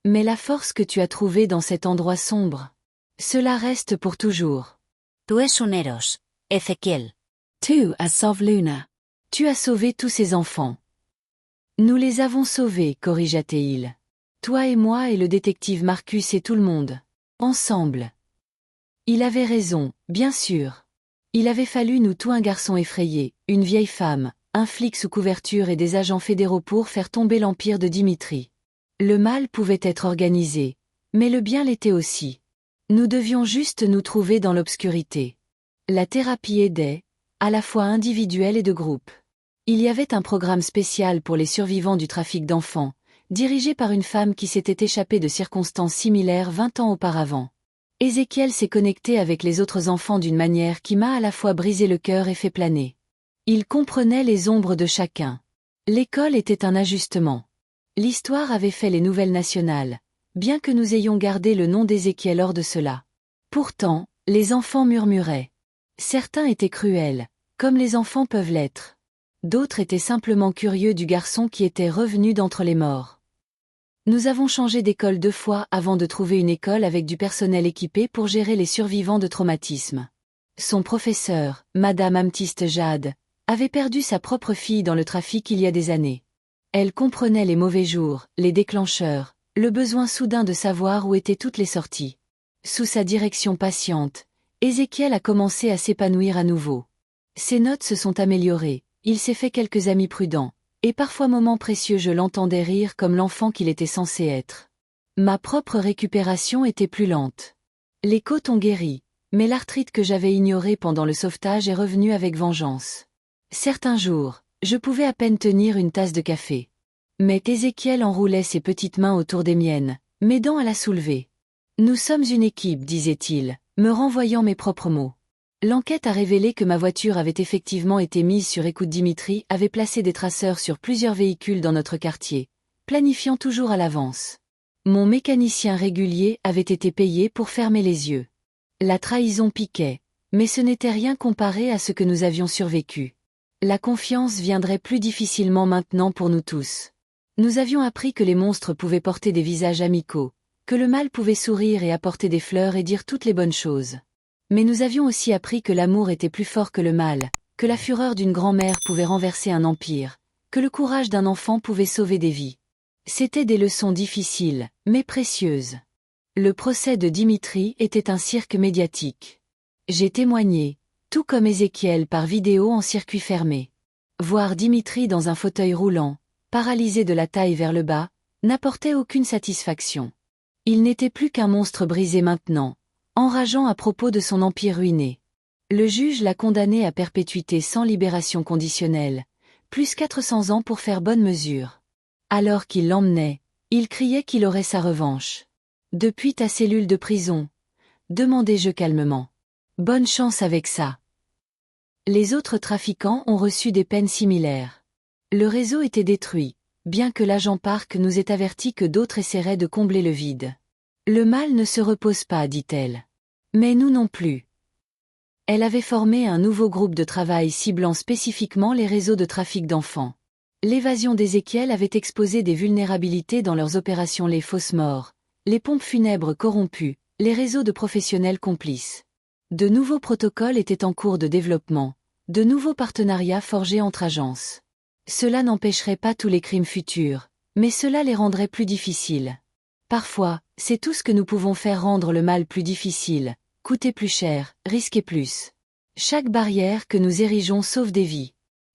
Mais la force que tu as trouvée dans cet endroit sombre, cela reste pour toujours. » Tú es un héros, Ezequiel. Tu has sauvé Luna. Tu as sauvé tous ces enfants. Nous les avons sauvés, corrigea-t-il. Toi et moi et le détective Marcus et tout le monde. Ensemble. Il avait raison, bien sûr. Il avait fallu nous tout un garçon effrayé, une vieille femme, un flic sous couverture et des agents fédéraux pour faire tomber l'empire de Dimitri. Le mal pouvait être organisé, mais le bien l'était aussi. Nous devions juste nous trouver dans l'obscurité. La thérapie aidait, à la fois individuelle et de groupe. Il y avait un programme spécial pour les survivants du trafic d'enfants, dirigé par une femme qui s'était échappée de circonstances similaires 20 ans auparavant. Ézéchiel s'est connecté avec les autres enfants d'une manière qui m'a à la fois brisé le cœur et fait planer. Il comprenait les ombres de chacun. L'école était un ajustement. L'histoire avait fait les nouvelles nationales, bien que nous ayons gardé le nom d'Ézéchiel hors de cela. Pourtant, les enfants murmuraient. Certains étaient cruels, comme les enfants peuvent l'être. D'autres étaient simplement curieux du garçon qui était revenu d'entre les morts. Nous avons changé d'école 2 fois avant de trouver une école avec du personnel équipé pour gérer les survivants de traumatisme. Son professeur, Madame Amethyste Jade, avait perdu sa propre fille dans le trafic il y a des années. Elle comprenait les mauvais jours, les déclencheurs, le besoin soudain de savoir où étaient toutes les sorties. Sous sa direction patiente, Ézéchiel a commencé à s'épanouir à nouveau. Ses notes se sont améliorées, il s'est fait quelques amis prudents, et parfois moments précieux je l'entendais rire comme l'enfant qu'il était censé être. Ma propre récupération était plus lente. Les côtes ont guéri, mais l'arthrite que j'avais ignorée pendant le sauvetage est revenue avec vengeance. Certains jours, je pouvais à peine tenir une tasse de café. Mais Ézéchiel enroulait ses petites mains autour des miennes, m'aidant à la soulever. « Nous sommes une équipe, disait-il, me renvoyant mes propres mots. L'enquête a révélé que ma voiture avait effectivement été mise sur écoute. Dimitri avait placé des traceurs sur plusieurs véhicules dans notre quartier, planifiant toujours à l'avance. Mon mécanicien régulier avait été payé pour fermer les yeux. La trahison piquait, mais ce n'était rien comparé à ce que nous avions survécu. La confiance viendrait plus difficilement maintenant pour nous tous. Nous avions appris que les monstres pouvaient porter des visages amicaux, que le mal pouvait sourire et apporter des fleurs et dire toutes les bonnes choses. Mais nous avions aussi appris que l'amour était plus fort que le mal, que la fureur d'une grand-mère pouvait renverser un empire, que le courage d'un enfant pouvait sauver des vies. C'étaient des leçons difficiles, mais précieuses. Le procès de Dimitri était un cirque médiatique. J'ai témoigné, tout comme Ézéchiel par vidéo en circuit fermé. Voir Dimitri dans un fauteuil roulant, paralysé de la taille vers le bas, n'apportait aucune satisfaction. Il n'était plus qu'un monstre brisé maintenant, enrageant à propos de son empire ruiné. Le juge l'a condamné à perpétuité sans libération conditionnelle, plus 400 ans pour faire bonne mesure. Alors qu'il l'emmenait, il criait qu'il aurait sa revanche. « Depuis ta cellule de prison ?» demandai-je calmement. « Bonne chance avec ça. » Les autres trafiquants ont reçu des peines similaires. Le réseau était détruit, bien que l'agent Park nous ait averti que d'autres essaieraient de combler le vide. « Le mal ne se repose pas, dit-elle. Mais nous non plus. » Elle avait formé un nouveau groupe de travail ciblant spécifiquement les réseaux de trafic d'enfants. L'évasion d'Ézéchiel avait exposé des vulnérabilités dans leurs opérations, les fausses morts, les pompes funèbres corrompues, les réseaux de professionnels complices. De nouveaux protocoles étaient en cours de développement, de nouveaux partenariats forgés entre agences. Cela n'empêcherait pas tous les crimes futurs, mais cela les rendrait plus difficiles. Parfois, c'est tout ce que nous pouvons faire: rendre le mal plus difficile, coûter plus cher, risquer plus. Chaque barrière que nous érigeons sauve des vies.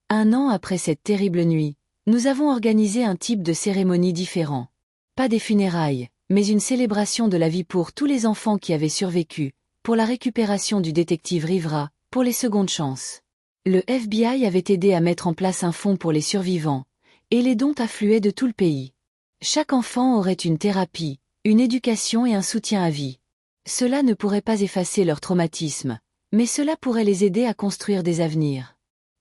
1 an après cette terrible nuit, nous avons organisé un type de cérémonie différent. Pas des funérailles, mais une célébration de la vie pour tous les enfants qui avaient survécu, pour la récupération du détective Rivera, pour les secondes chances. Le FBI avait aidé à mettre en place un fonds pour les survivants, et les dons affluaient de tout le pays. Chaque enfant aurait une thérapie, une éducation et un soutien à vie. Cela ne pourrait pas effacer leur traumatisme, mais cela pourrait les aider à construire des avenirs.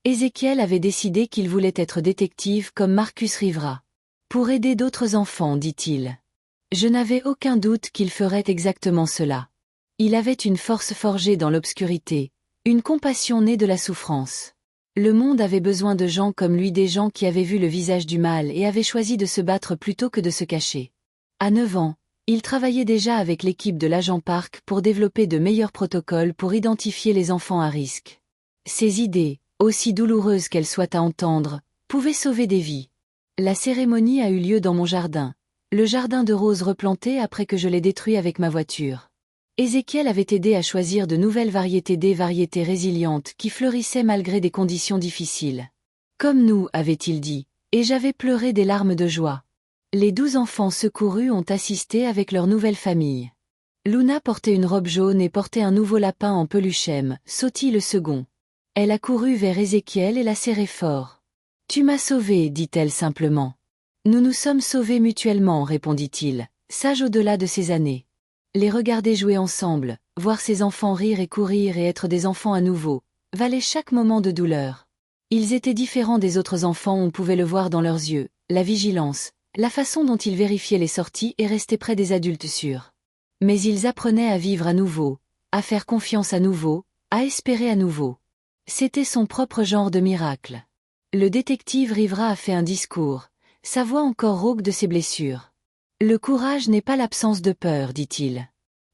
Ézéchiel avait décidé qu'il voulait être détective comme Marcus Rivera. Pour aider d'autres enfants, dit-il. Je n'avais aucun doute qu'il ferait exactement cela. Il avait une force forgée dans l'obscurité, une compassion née de la souffrance. Le monde avait besoin de gens comme lui, des gens qui avaient vu le visage du mal et avaient choisi de se battre plutôt que de se cacher. À 9 ans, il travaillait déjà avec l'équipe de l'agent Park pour développer de meilleurs protocoles pour identifier les enfants à risque. Ses idées, aussi douloureuses qu'elles soient à entendre, pouvaient sauver des vies. La cérémonie a eu lieu dans mon jardin, le jardin de roses replanté après que je l'ai détruit avec ma voiture. Ézéchiel avait aidé à choisir de nouvelles variétés, des variétés résilientes qui fleurissaient malgré des conditions difficiles. Comme nous, avait-il dit, et j'avais pleuré des larmes de joie. Les 12 enfants secourus ont assisté avec leur nouvelle famille. Luna portait une robe jaune et portait un nouveau lapin en peluche, Soti le second. Elle a couru vers Ézéchiel et l'a serré fort. « Tu m'as sauvé, dit-elle simplement. Nous nous sommes sauvés mutuellement, répondit-il, sage au-delà de ses années. Les regarder jouer ensemble, voir ses enfants rire et courir et être des enfants à nouveau, valait chaque moment de douleur. Ils étaient différents des autres enfants, on pouvait le voir dans leurs yeux, la vigilance, la façon dont ils vérifiaient les sorties et restaient près des adultes sûrs. Mais ils apprenaient à vivre à nouveau, à faire confiance à nouveau, à espérer à nouveau. C'était son propre genre de miracle. Le détective Rivera a fait un discours, sa voix encore rauque de ses blessures. Le courage n'est pas l'absence de peur, dit-il.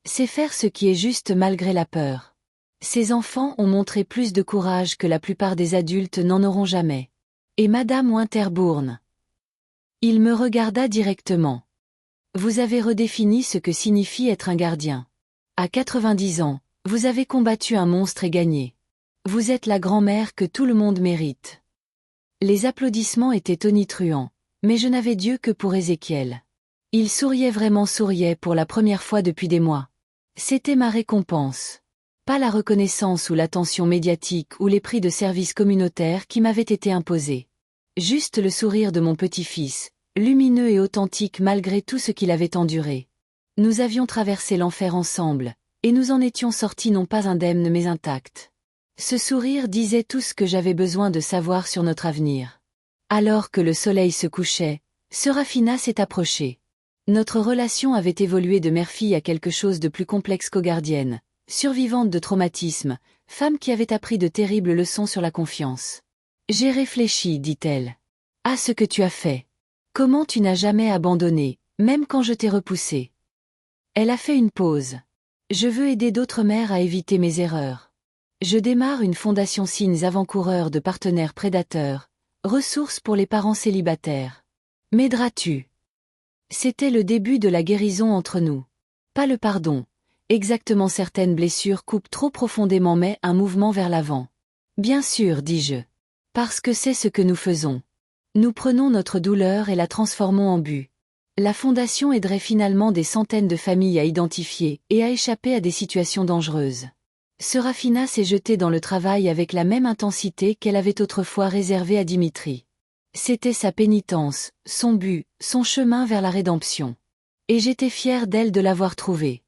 C'est faire ce qui est juste malgré la peur. Ces enfants ont montré plus de courage que la plupart des adultes n'en auront jamais. Et Madame Winterbourne. Il me regarda directement. Vous avez redéfini ce que signifie être un gardien. À 90 ans, vous avez combattu un monstre et gagné. Vous êtes la grand-mère que tout le monde mérite. Les applaudissements étaient tonitruants, mais je n'avais Dieu que pour Ézéchiel. Il souriait, vraiment souriait pour la première fois depuis des mois. C'était ma récompense. Pas la reconnaissance ou l'attention médiatique ou les prix de service communautaire qui m'avaient été imposés. Juste le sourire de mon petit-fils, lumineux et authentique malgré tout ce qu'il avait enduré. Nous avions traversé l'enfer ensemble, et nous en étions sortis non pas indemnes mais intacts. Ce sourire disait tout ce que j'avais besoin de savoir sur notre avenir. Alors que le soleil se couchait, Serafina s'est approchée. Notre relation avait évolué de mère-fille à quelque chose de plus complexe qu'au-gardienne, survivante de traumatisme, femme qui avait appris de terribles leçons sur la confiance. J'ai réfléchi, dit-elle, à ce que tu as fait. Comment tu n'as jamais abandonné, même quand je t'ai repoussé. Elle a fait une pause. Je veux aider d'autres mères à éviter mes erreurs. Je démarre une fondation Signes avant-coureurs de partenaires prédateurs, ressources pour les parents célibataires. M'aideras-tu? C'était le début de la guérison entre nous. Pas le pardon. Exactement, certaines blessures coupent trop profondément, mais un mouvement vers l'avant. Bien sûr, dis-je. Parce que c'est ce que nous faisons. Nous prenons notre douleur et la transformons en but. La fondation aiderait finalement des centaines de familles à identifier et à échapper à des situations dangereuses. Serafina s'est jetée dans le travail avec la même intensité qu'elle avait autrefois réservée à Dimitri. C'était sa pénitence, son but, son chemin vers la rédemption. Et j'étais fière d'elle de l'avoir trouvée.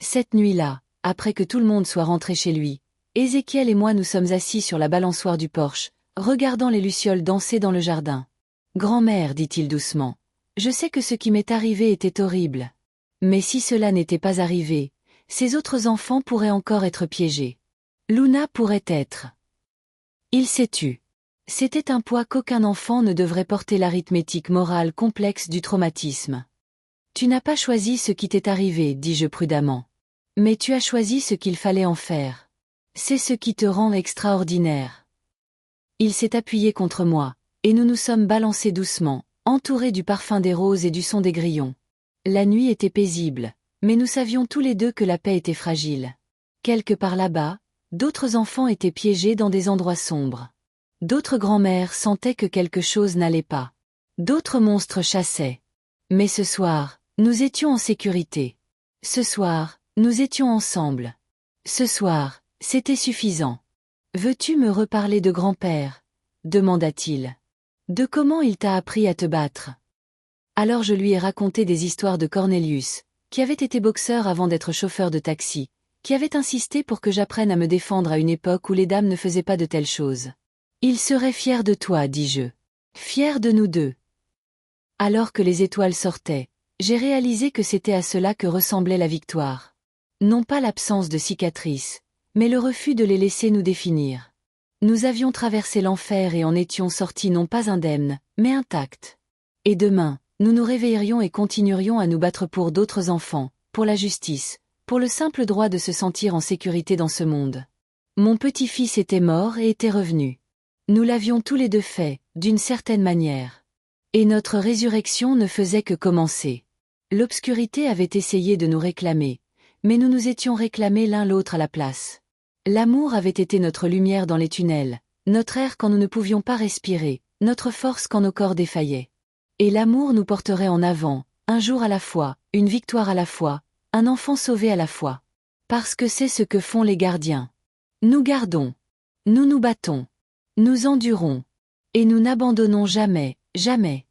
Cette nuit-là, après que tout le monde soit rentré chez lui, Ézéchiel et moi nous sommes assis sur la balançoire du porche, regardant les lucioles danser dans le jardin. « Grand-mère, dit-il doucement, je sais que ce qui m'est arrivé était horrible. Mais si cela n'était pas arrivé, ces autres enfants pourraient encore être piégés. Luna pourrait être. » Il s'est tu. C'était un poids qu'aucun enfant ne devrait porter, l'arithmétique morale complexe du traumatisme. Tu n'as pas choisi ce qui t'est arrivé, dis-je prudemment. Mais tu as choisi ce qu'il fallait en faire. C'est ce qui te rend extraordinaire. Il s'est appuyé contre moi, et nous nous sommes balancés doucement, entourés du parfum des roses et du son des grillons. La nuit était paisible, mais nous savions tous les deux que la paix était fragile. Quelque part là-bas, d'autres enfants étaient piégés dans des endroits sombres. D'autres grand-mères sentaient que quelque chose n'allait pas. D'autres monstres chassaient. Mais ce soir, nous étions en sécurité. Ce soir, nous étions ensemble. Ce soir, c'était suffisant. Veux-tu me reparler de grand-père? Demanda-t-il. De comment il t'a appris à te battre? Alors je lui ai raconté des histoires de Cornelius, qui avait été boxeur avant d'être chauffeur de taxi, qui avait insisté pour que j'apprenne à me défendre à une époque où les dames ne faisaient pas de telles choses. Il serait fier de toi, dis-je. Fier de nous deux. Alors que les étoiles sortaient, j'ai réalisé que c'était à cela que ressemblait la victoire. Non pas l'absence de cicatrices, mais le refus de les laisser nous définir. Nous avions traversé l'enfer et en étions sortis non pas indemnes, mais intacts. Et demain, nous nous réveillerions et continuerions à nous battre pour d'autres enfants, pour la justice, pour le simple droit de se sentir en sécurité dans ce monde. Mon petit-fils était mort et était revenu. Nous l'avions tous les deux fait, d'une certaine manière. Et notre résurrection ne faisait que commencer. L'obscurité avait essayé de nous réclamer, mais nous nous étions réclamés l'un l'autre à la place. L'amour avait été notre lumière dans les tunnels, notre air quand nous ne pouvions pas respirer, notre force quand nos corps défaillaient. Et l'amour nous porterait en avant, un jour à la fois, une victoire à la fois, un enfant sauvé à la fois. Parce que c'est ce que font les gardiens. Nous gardons. Nous nous battons. Nous endurons. Et nous n'abandonnons jamais, jamais.